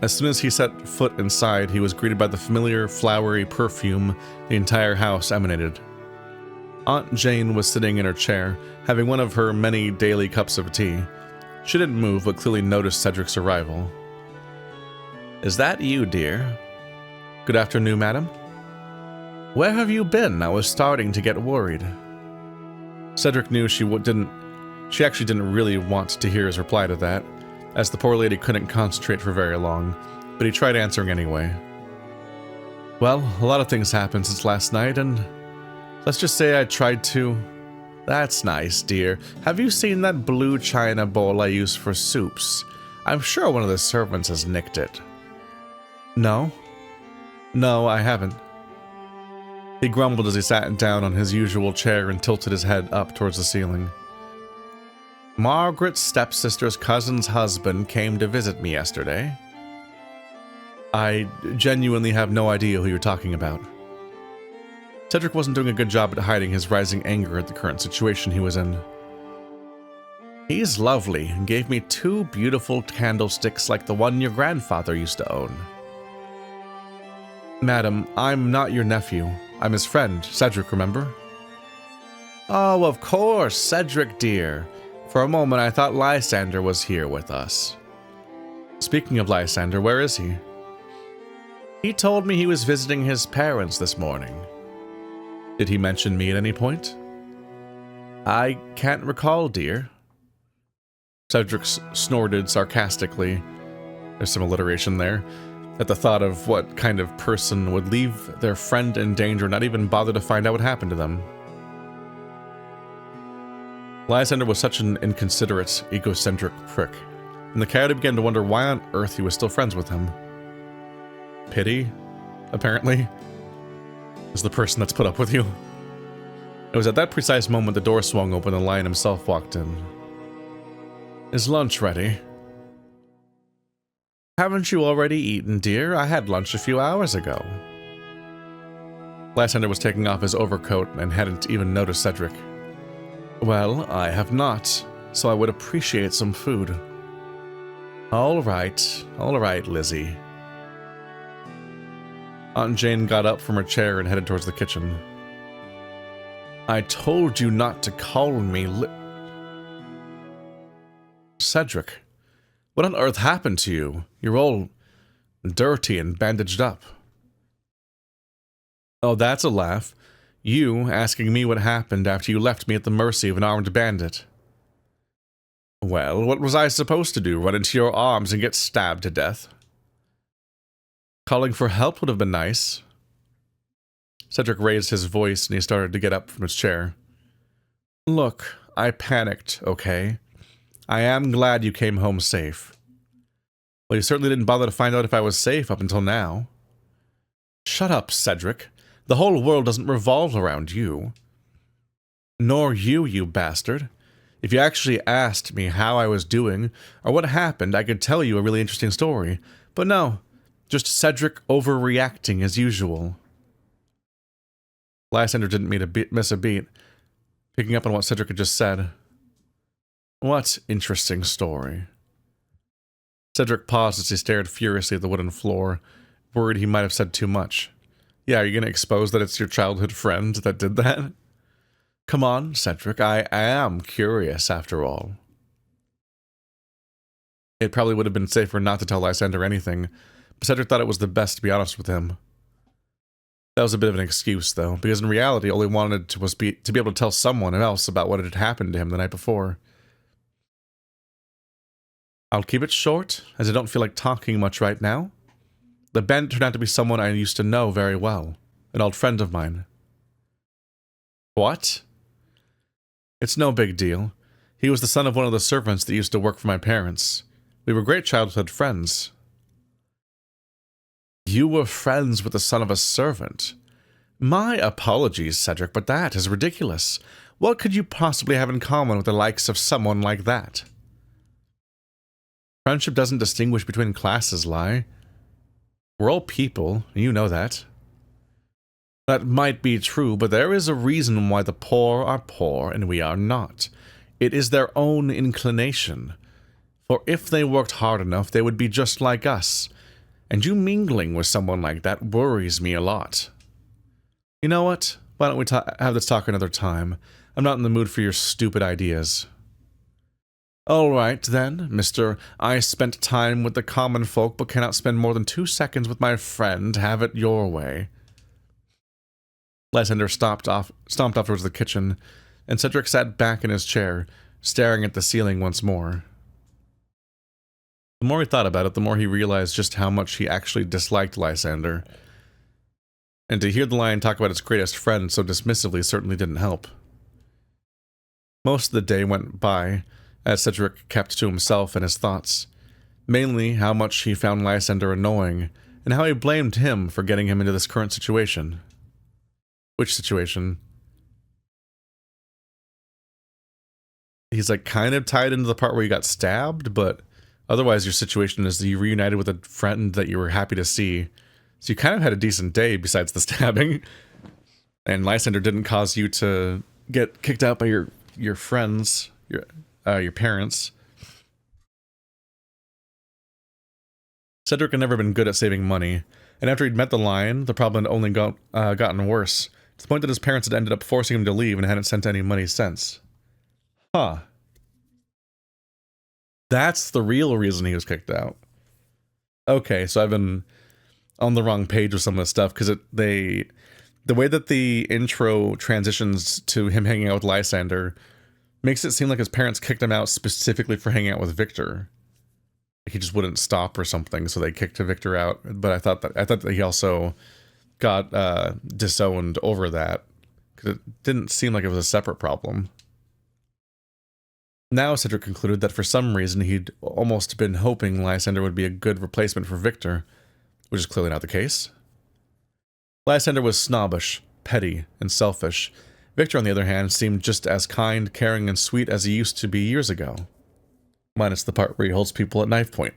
As soon as he set foot inside, he was greeted by the familiar, flowery perfume the entire house emanated. Aunt Jane was sitting in her chair, having one of her many daily cups of tea. She didn't move, but clearly noticed Cedric's arrival. Is that you, dear? Good afternoon, madam. Where have you been? I was starting to get worried. Cedric knew she didn't She actually didn't really want to hear his reply to that, as the poor lady couldn't concentrate for very long, but he tried answering anyway. Well, a lot of things happened since last night, and let's just say I tried to... That's nice, dear. Have you seen that blue china bowl I use for soups? I'm sure one of the servants has nicked it. No? No, I haven't. He grumbled as he sat down on his usual chair and tilted his head up towards the ceiling. Margaret's stepsister's cousin's husband came to visit me yesterday. I genuinely have no idea who you're talking about. Cedric wasn't doing a good job at hiding his rising anger at the current situation he was in. He's lovely and gave me 2 beautiful candlesticks like the one your grandfather used to own. Madam, I'm not your nephew. I'm his friend, Cedric, remember? Oh, of course, Cedric, dear. For a moment, I thought Lysander was here with us. Speaking of Lysander, where is he? He told me he was visiting his parents this morning. Did he mention me at any point? I can't recall, dear. Cedric snorted sarcastically. There's some alliteration there. At the thought of what kind of person would leave their friend in danger and not even bother to find out what happened to them. Lysander was such an inconsiderate, egocentric prick, and the coyote began to wonder why on earth he was still friends with him. Pity, apparently, is the person that's put up with you. It was at that precise moment the door swung open and the lion himself walked in. Is lunch ready? Haven't you already eaten, dear? I had lunch a few hours ago. Lysander was taking off his overcoat and hadn't even noticed Cedric. Well, I have not, so I would appreciate some food. All right, Lizzie. Aunt Jane got up from her chair and headed towards the kitchen. I told you not to call me Cedric, what on earth happened to you? You're all dirty and bandaged up. Oh, that's a laugh. You asking me what happened after you left me at the mercy of an armed bandit. Well, what was I supposed to do? Run into your arms and get stabbed to death? Calling for help would have been nice. Cedric raised his voice and he started to get up from his chair. Look, I panicked, okay? I am glad you came home safe. Well, you certainly didn't bother to find out if I was safe up until now. Shut up, Cedric. The whole world doesn't revolve around you. Nor you, you bastard. If you actually asked me how I was doing, or what happened, I could tell you a really interesting story. But no, just Cedric overreacting as usual. Lysander didn't miss a beat, picking up on what Cedric had just said. What interesting story? Cedric paused as he stared furiously at the wooden floor, worried he might have said too much. Yeah, are you going to expose that it's your childhood friend that did that? Come on, Cedric, I am curious after all. It probably would have been safer not to tell Lysander anything, but Cedric thought it was the best to be honest with him. That was a bit of an excuse, though, because in reality all he wanted was to be able to tell someone else about what had happened to him the night before. I'll keep it short, as I don't feel like talking much right now. The bandit turned out to be someone I used to know very well, an old friend of mine. What? It's no big deal. He was the son of one of the servants that used to work for my parents. We were great childhood friends. You were friends with the son of a servant? My apologies, Cedric, but that is ridiculous. What could you possibly have in common with the likes of someone like that? Friendship doesn't distinguish between classes, Ly. We're all people, and you know that. That might be true, but there is a reason why the poor are poor and we are not. It is their own inclination. For if they worked hard enough, they would be just like us. And you mingling with someone like that worries me a lot. You know what? Why don't we have this talk another time? I'm not in the mood for your stupid ideas. All right, then, Mr. I spent time with the common folk but cannot spend more than 2 seconds with my friend. Have it your way. Lysander stomped off towards the kitchen, and Cedric sat back in his chair, staring at the ceiling once more. The more he thought about it, the more he realized just how much he actually disliked Lysander. And to hear the lion talk about its greatest friend so dismissively certainly didn't help. Most of the day went by as Cedric kept to himself and his thoughts. Mainly how much he found Lysander annoying, and how he blamed him for getting him into this current situation. Which situation? He's like kind of tied into the part where you got stabbed, but otherwise your situation is that you reunited with a friend that you were happy to see. So you kind of had a decent day besides the stabbing. And Lysander didn't cause you to get kicked out by your friends, your parents. Cedric had never been good at saving money, and after he'd met the lion, the problem had only gotten worse, to the point that his parents had ended up forcing him to leave and hadn't sent any money since. Huh. That's the real reason he was kicked out. Okay, so I've been on the wrong page with some of this stuff, because the way that the intro transitions to him hanging out with Lysander makes it seem like his parents kicked him out specifically for hanging out with Victor. He just wouldn't stop or something, so they kicked Victor out. But I thought that he also got disowned over that, because it didn't seem like it was a separate problem. Now Cedric concluded that for some reason he'd almost been hoping Lysander would be a good replacement for Victor, which is clearly not the case. Lysander was snobbish, petty, and selfish. Victor, on the other hand, seemed just as kind, caring, and sweet as he used to be years ago. Minus the part where he holds people at knife point.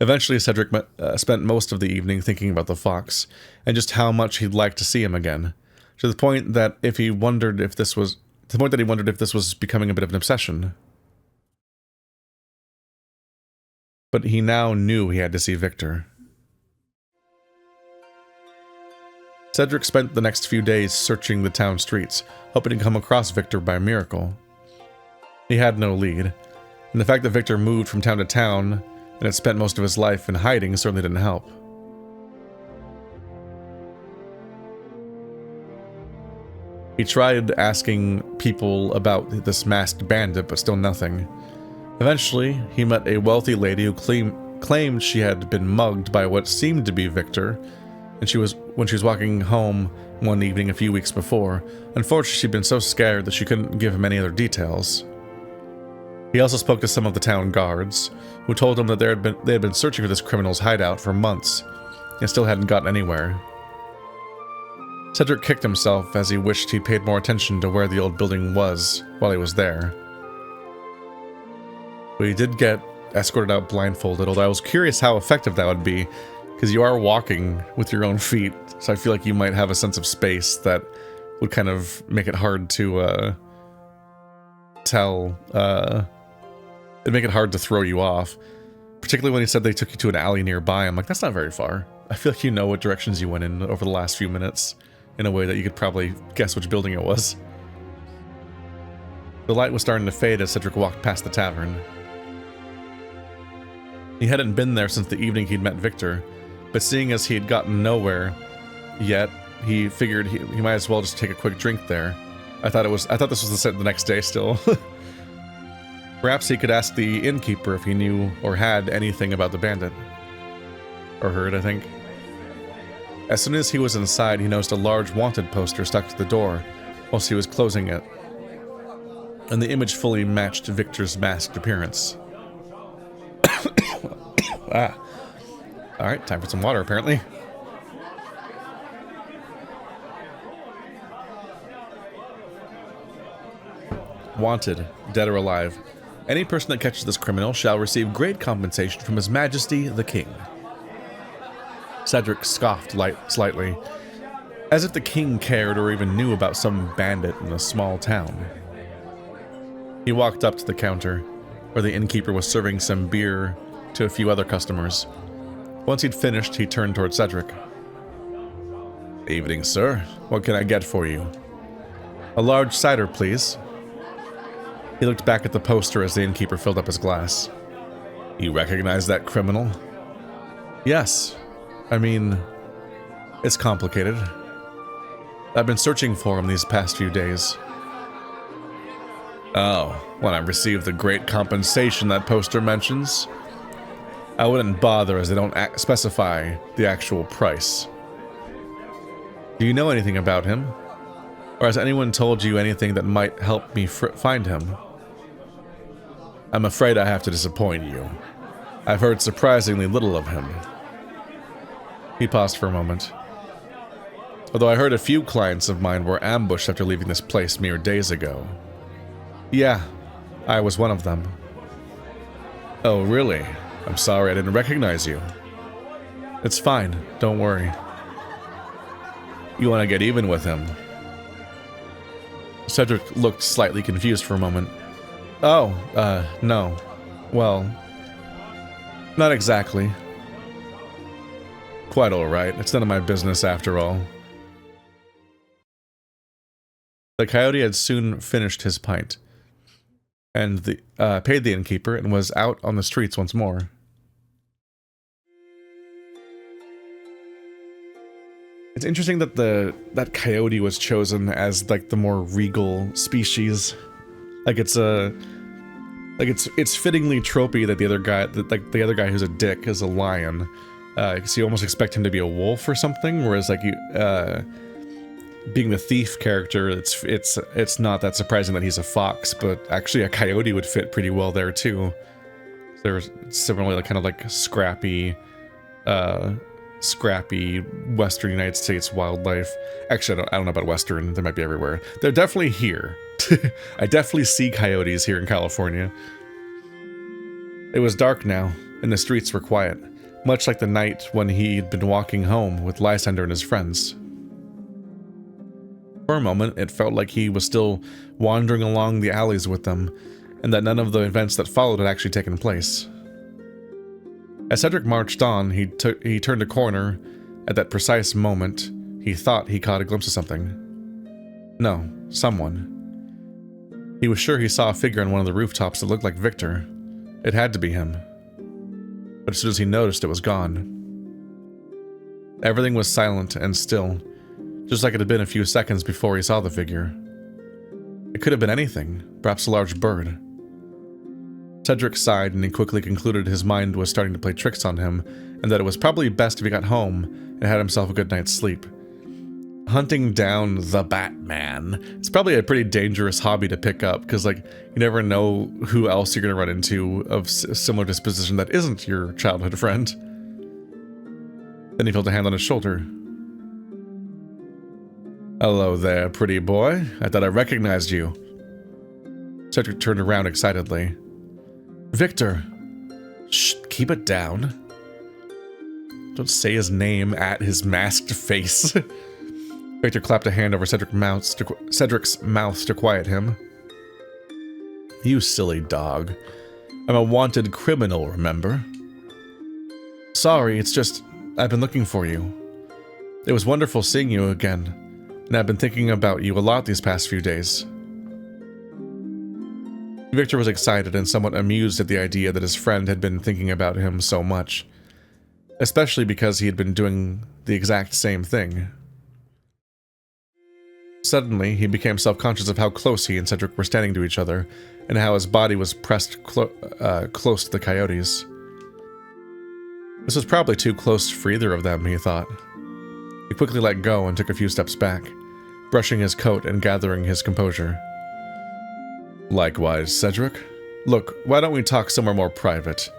Eventually, Cedric spent most of the evening thinking about the fox, and just how much he'd like to see him again, to the point that he wondered if this was becoming a bit of an obsession. But he now knew he had to see Victor. Cedric spent the next few days searching the town streets, hoping to come across Victor by miracle. He had no lead, and the fact that Victor moved from town to town and had spent most of his life in hiding certainly didn't help. He tried asking people about this masked bandit, but still nothing. Eventually, he met a wealthy lady who claimed she had been mugged by what seemed to be Victor, and when she was walking home one evening a few weeks before. Unfortunately, she'd been so scared that she couldn't give him any other details. He also spoke to some of the town guards, who told him that they had been searching for this criminal's hideout for months, and still hadn't gotten anywhere. Cedric kicked himself as he wished he'd paid more attention to where the old building was while he was there. But he did get escorted out blindfolded, although I was curious how effective that would be, because you are walking with your own feet, so I feel like you might have a sense of space that would kind of make it hard to tell. It'd make it hard to throw you off. Particularly when he said they took you to an alley nearby. I'm like, that's not very far. I feel like you know what directions you went in over the last few minutes, in a way that you could probably guess which building it was. The light was starting to fade as Cedric walked past the tavern. He hadn't been there since the evening he'd met Victor, but seeing as he had gotten nowhere yet, he figured he might as well just take a quick drink there. I thought this was the next day still. Perhaps he could ask the innkeeper if he knew or had anything about the bandit. Or heard, I think. As soon as he was inside, he noticed a large wanted poster stuck to the door whilst he was closing it. And the image fully matched Victor's masked appearance. Alright, time for some water, apparently. Wanted, dead or alive. Any person that catches this criminal shall receive great compensation from His Majesty the King. Cedric scoffed slightly, as if the king cared or even knew about some bandit in a small town. He walked up to the counter, where the innkeeper was serving some beer to a few other customers. Once he'd finished, he turned toward Cedric. "Evening, sir. What can I get for you?" "A large cider, please." He looked back at the poster as the innkeeper filled up his glass. "You recognize that criminal?" "Yes. I mean, it's complicated. I've been searching for him these past few days." Oh, when I receive the great compensation that poster mentions? I wouldn't bother as they don't specify the actual price. Do you know anything about him? Or has anyone told you anything that might help me find him? I'm afraid I have to disappoint you. I've heard surprisingly little of him. He paused for a moment. Although I heard a few clients of mine were ambushed after leaving this place mere days ago. Yeah, I was one of them. Oh, really? I'm sorry I didn't recognize you. It's fine, don't worry. You want to get even with him? Cedric looked slightly confused for a moment. Oh, no. Well, not exactly. Quite alright, it's none of my business after all. The coyote had soon finished his pint, and paid the innkeeper and was out on the streets once more. It's interesting that that coyote was chosen as like the more regal species. Like it's fittingly tropey that the other guy who's a dick is a lion. Because you almost expect him to be a wolf or something, whereas like being the thief character, it's not that surprising that he's a fox, but actually a coyote would fit pretty well there too. There's similarly like, kind of like scrappy Western United States wildlife. Actually, I don't know about Western. They might be everywhere. They're definitely here. I definitely see coyotes here in California. It was dark now, and the streets were quiet, much like the night when he'd been walking home with Lysander and his friends. For a moment, it felt like he was still wandering along the alleys with them, and that none of the events that followed had actually taken place. As Cedric marched on, he turned a corner. At that precise moment, he thought he caught a glimpse of something. No, someone. He was sure he saw a figure on one of the rooftops that looked like Victor. It had to be him. But as soon as he noticed, it was gone. Everything was silent and still, just like it had been a few seconds before he saw the figure. It could have been anything, perhaps a large bird. Cedric sighed, and he quickly concluded his mind was starting to play tricks on him, and that it was probably best if he got home and had himself a good night's sleep. Hunting down the Batman. It's probably a pretty dangerous hobby to pick up, because like you never know who else you're going to run into of a similar disposition that isn't your childhood friend. Then he felt a hand on his shoulder. Hello there, pretty boy. I thought I recognized you. Cedric turned around excitedly. Victor! Shh, keep it down. Don't say his name at his masked face. Victor clapped a hand over Cedric's mouth to quiet him. You silly dog. I'm a wanted criminal, remember? Sorry, it's just I've been looking for you. It was wonderful seeing you again, and I've been thinking about you a lot these past few days. Victor was excited and somewhat amused at the idea that his friend had been thinking about him so much, especially because he had been doing the exact same thing. Suddenly, he became self-conscious of how close he and Cedric were standing to each other, and how his body was pressed close to the coyote's. This was probably too close for either of them, he thought. He quickly let go and took a few steps back, brushing his coat and gathering his composure. Likewise, Cedric. Look, why don't we talk somewhere more private?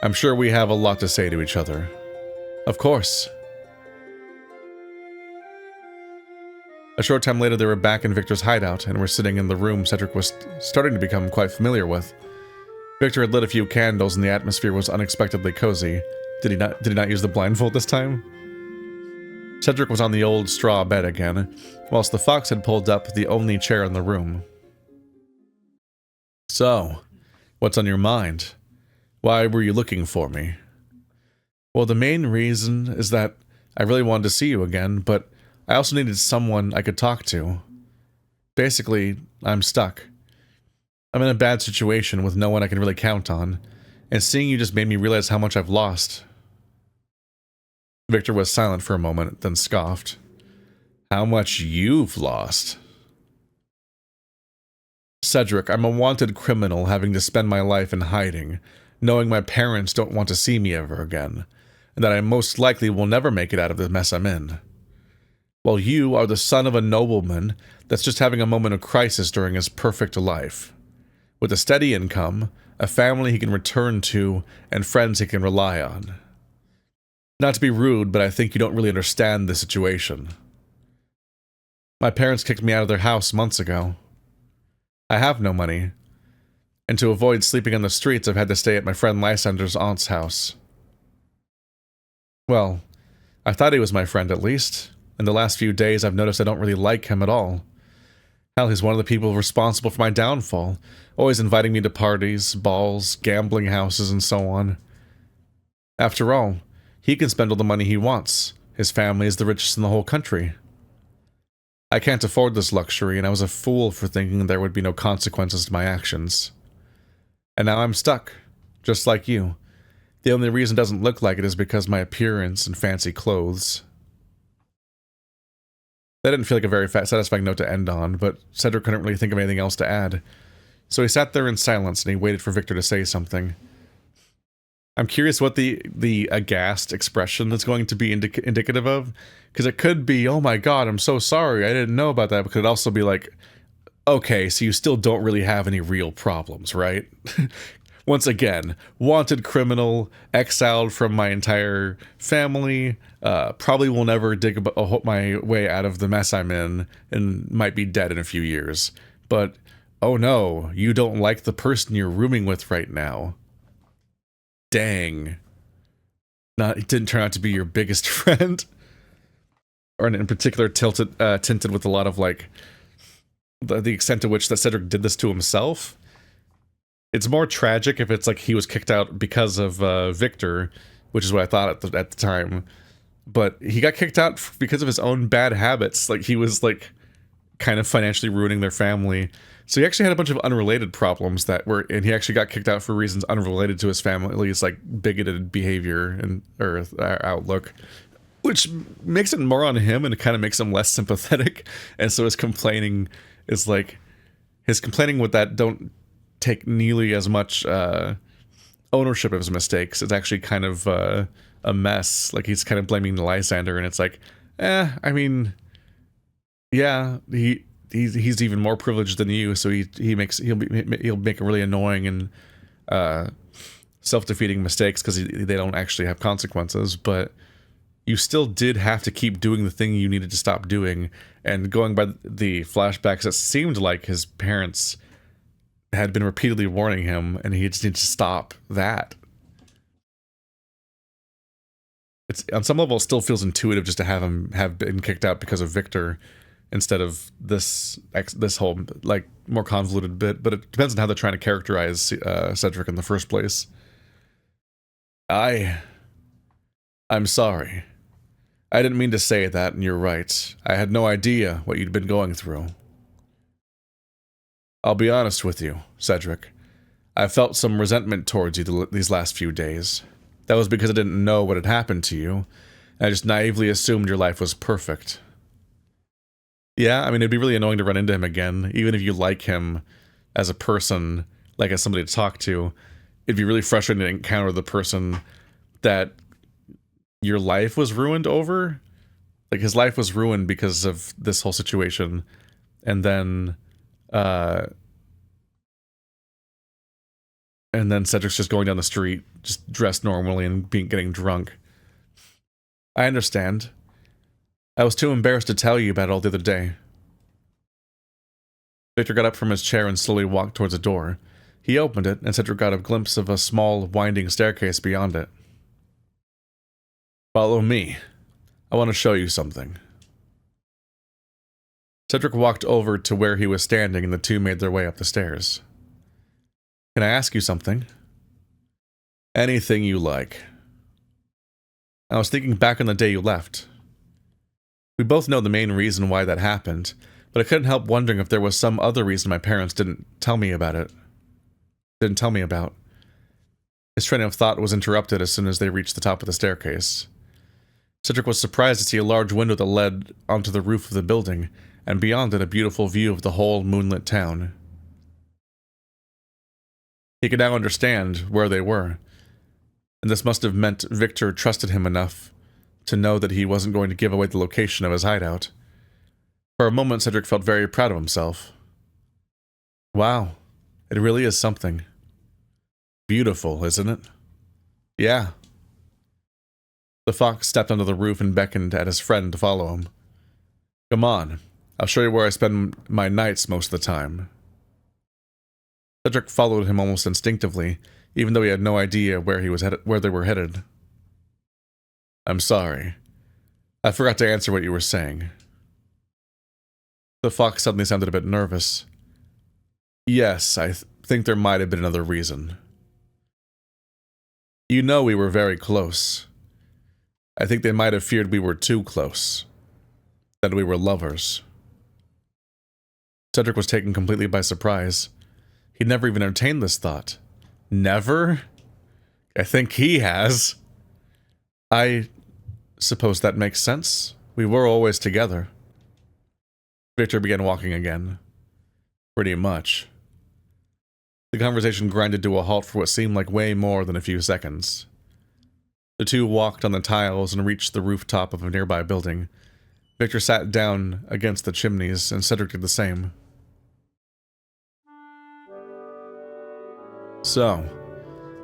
I'm sure we have a lot to say to each other. Of course. A short time later, they were back in Victor's hideout and were sitting in the room Cedric was starting to become quite familiar with. Victor had lit a few candles and the atmosphere was unexpectedly cozy. Did he not use the blindfold this time? Cedric was on the old straw bed again, whilst the fox had pulled up the only chair in the room. So, what's on your mind? Why were you looking for me? Well, the main reason is that I really wanted to see you again, but I also needed someone I could talk to. Basically, I'm stuck. I'm in a bad situation with no one I can really count on, and seeing you just made me realize how much I've lost. Victor was silent for a moment, then scoffed. How much you've lost? Cedric, I'm a wanted criminal having to spend my life in hiding, knowing my parents don't want to see me ever again, and that I most likely will never make it out of the mess I'm in. While you are the son of a nobleman that's just having a moment of crisis during his perfect life. With a steady income, a family he can return to, and friends he can rely on. Not to be rude, but I think you don't really understand the situation. My parents kicked me out of their house months ago. I have no money, and to avoid sleeping on the streets, I've had to stay at my friend Lysander's aunt's house. Well, I thought he was my friend at least. In the last few days, I've noticed I don't really like him at all. Hell, he's one of the people responsible for my downfall, always inviting me to parties, balls, gambling houses, and so on. After all, he can spend all the money he wants. His family is the richest in the whole country. I can't afford this luxury, and I was a fool for thinking there would be no consequences to my actions. And now I'm stuck, just like you. The only reason it doesn't look like it is because my appearance and fancy clothes. That didn't feel like a very satisfying note to end on, but Cedric couldn't really think of anything else to add. So he sat there in silence and he waited for Victor to say something. I'm curious what the aghast expression is going to be indicative of, because it could be, oh my god, I'm so sorry, I didn't know about that, but could it also be like, okay, so you still don't really have any real problems, right? Once again, wanted criminal, exiled from my entire family, probably will never dig my way out of the mess I'm in, and might be dead in a few years. But, oh no, you don't like the person you're rooming with right now. Dang. It didn't turn out to be your biggest friend. Or in particular tinted with a lot of, like, the extent to which that Cedric did this to himself. It's more tragic if it's like he was kicked out because of Victor, which is what I thought at the time. But he got kicked out because of his own bad habits. Like, he was, like, kind of financially ruining their family. So he actually had a bunch of unrelated problems and he actually got kicked out for reasons unrelated to his family's, like, bigoted behavior or outlook. Which makes it more on him and it kind of makes him less sympathetic. And so his complaining with that don't take nearly as much ownership of his mistakes. It's actually kind of a mess. Like, he's kind of blaming Lysander, and it's like, I mean, yeah, he's even more privileged than you, so he'll make a really annoying and self-defeating mistakes because they don't actually have consequences. But you still did have to keep doing the thing you needed to stop doing. And going by the flashbacks, it seemed like his parents had been repeatedly warning him, and he just needs to stop that. It's on some level, it still feels intuitive just to have him have been kicked out because of Victor instead of this whole, like, more convoluted bit. But it depends on how they're trying to characterize Cedric in the first place. I'm sorry. I didn't mean to say that, and you're right. I had no idea what you'd been going through. I'll be honest with you, Cedric. I felt some resentment towards you these last few days. That was because I didn't know what had happened to you. I just naively assumed your life was perfect. Yeah, I mean, it'd be really annoying to run into him again, even if you like him as a person, like as somebody to talk to. It'd be really frustrating to encounter the person that your life was ruined over. Like, his life was ruined because of this whole situation, and then Cedric's just going down the street, just dressed normally and getting drunk. I understand. I was too embarrassed to tell you about it all the other day. Victor got up from his chair and slowly walked towards the door. He opened it, and Cedric got a glimpse of a small, winding staircase beyond it. Follow me. I want to show you something. Cedric walked over to where he was standing, and the two made their way up the stairs. Can I ask you something? Anything you like. I was thinking back on the day you left. We both know the main reason why that happened, but I couldn't help wondering if there was some other reason my parents didn't tell me about. His train of thought was interrupted as soon as they reached the top of the staircase. Cedric was surprised to see a large window that led onto the roof of the building, and beyond it a beautiful view of the whole moonlit town. He could now understand where they were, and this must have meant Victor trusted him enough to know that he wasn't going to give away the location of his hideout. For a moment, Cedric felt very proud of himself. Wow, it really is something. Beautiful, isn't it? Yeah. The fox stepped onto the roof and beckoned at his friend to follow him. Come on, I'll show you where I spend my nights most of the time. Cedric followed him almost instinctively, even though he had no idea where they were headed. I'm sorry. I forgot to answer what you were saying. The fox suddenly sounded a bit nervous. Yes, I think there might have been another reason. You know we were very close. I think they might have feared we were too close. That we were lovers. Cedric was taken completely by surprise. He'd never even entertained this thought. Never? I think he has. I suppose that makes sense. We were always together. Victor began walking again. Pretty much. The conversation grinded to a halt for what seemed like way more than a few seconds. The two walked on the tiles and reached the rooftop of a nearby building. Victor sat down against the chimneys, and Cedric did the same. So,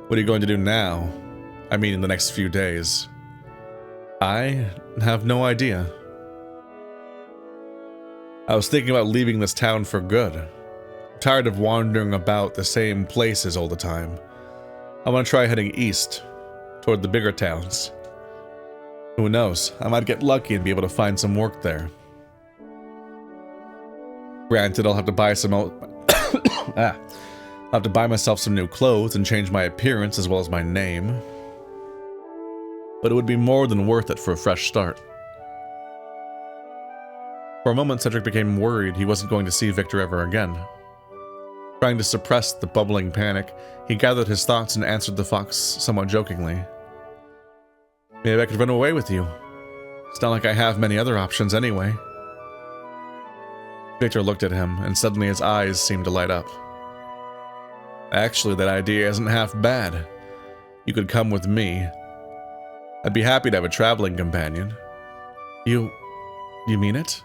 what are you going to do now? I mean, in the next few days. I have no idea. I was thinking about leaving this town for good. I'm tired of wandering about the same places all the time. I want to try heading east, toward the bigger towns. Who knows, I might get lucky and be able to find some work there. Granted, I'll have to buy some I'll have to buy myself some new clothes and change my appearance as well as my name. But it would be more than worth it for a fresh start. For a moment, Cedric became worried he wasn't going to see Victor ever again. Trying to suppress the bubbling panic, he gathered his thoughts and answered the fox somewhat jokingly. Maybe I could run away with you. It's not like I have many other options anyway. Victor looked at him, and suddenly his eyes seemed to light up. Actually, that idea isn't half bad. You could come with me. I'd be happy to have a traveling companion. You mean it?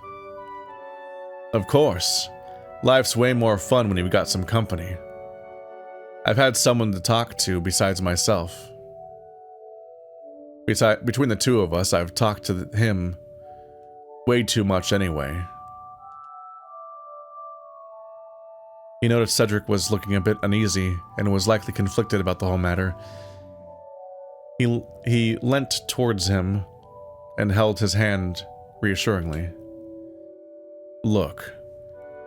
Of course. Life's way more fun when you've got some company. I've had someone to talk to besides myself. Between the two of us, I've talked to him way too much anyway. He noticed Cedric was looking a bit uneasy and was likely conflicted about the whole matter. He leant towards him and held his hand reassuringly. Look,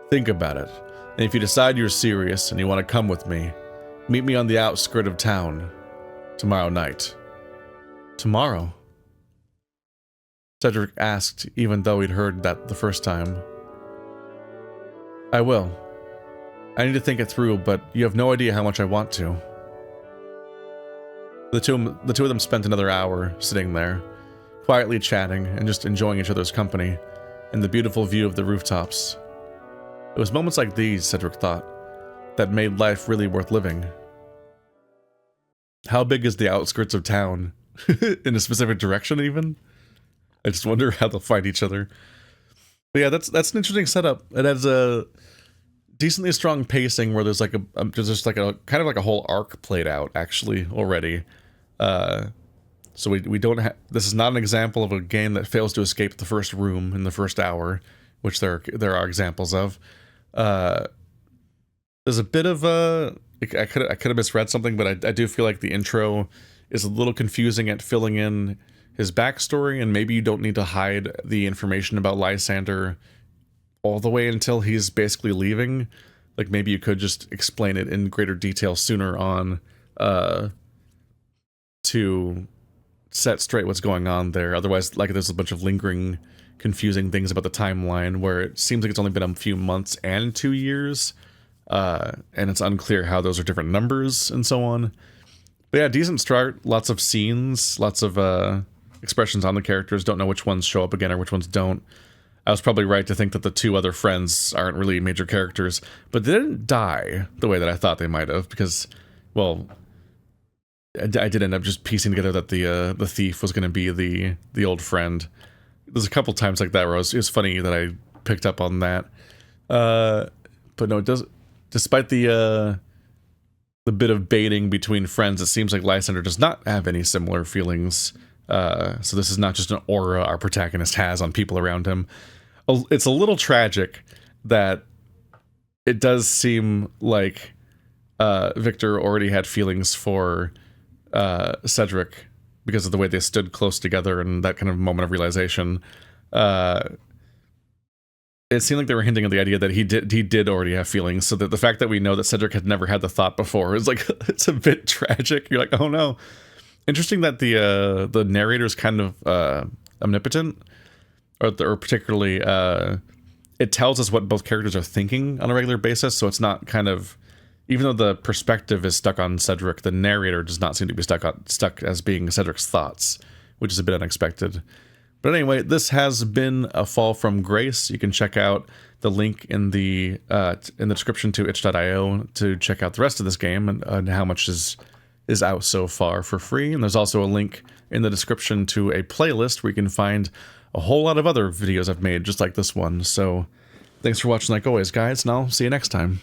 think about it, and if you decide you're serious and you want to come with me, meet me on the outskirt of town tomorrow night. Tomorrow? Cedric asked, even though he'd heard that the first time. I will. I need to think it through, but you have no idea how much I want to. The two of them spent another hour sitting there, quietly chatting and just enjoying each other's company and the beautiful view of the rooftops. It was moments like these, Cedric thought, that made life really worth living. How big is the outskirts of town? In a specific direction, even? I just wonder how they'll find each other. But yeah, that's an interesting setup. It has a decently strong pacing where there's like there's just like a kind of like a whole arc played out actually already. So we don't have. This is not an example of a game that fails to escape the first room in the first hour, which there are examples of. There's a bit of a. I could have misread something, but I do feel like the intro is a little confusing at filling in his backstory, and maybe you don't need to hide the information about Lysander all the way until he's basically leaving. Like maybe you could just explain it in greater detail sooner on to set straight what's going on there. Otherwise, like there's a bunch of lingering, confusing things about the timeline where it seems like it's only been a few months and 2 years, and it's unclear how those are different numbers and so on. But yeah, decent start, lots of scenes, lots of expressions on the characters. Don't know which ones show up again or which ones don't. I was probably right to think that the two other friends aren't really major characters, but they didn't die the way that I thought they might have, because well, I did end up just piecing together that the thief was going to be the old friend. There's a couple times like that where it was funny that I picked up on that. But no, it does. Despite the bit of baiting between friends, it seems like Lysander does not have any similar feelings. So this is not just an aura our protagonist has on people around him. It's a little tragic that it does seem like Victor already had feelings for Cedric because of the way they stood close together and that kind of moment of realization. It seemed like they were hinting at the idea that he did already have feelings, so that the fact that we know that Cedric had never had the thought before is like, it's a bit tragic. You're like, oh no. Interesting that the narrator is kind of omnipotent, or particularly it tells us what both characters are thinking on a regular basis, so it's not kind of, even though the perspective is stuck on Cedric, the narrator does not seem to be stuck as being Cedric's thoughts, which is a bit unexpected. But anyway, this has been A Fall from Grace. You can check out the link in the description to itch.io to check out the rest of this game and how much is out so far for free. And there's also a link in the description to a playlist where you can find a whole lot of other videos I've made just like this one. So thanks for watching like always, guys, and I'll see you next time.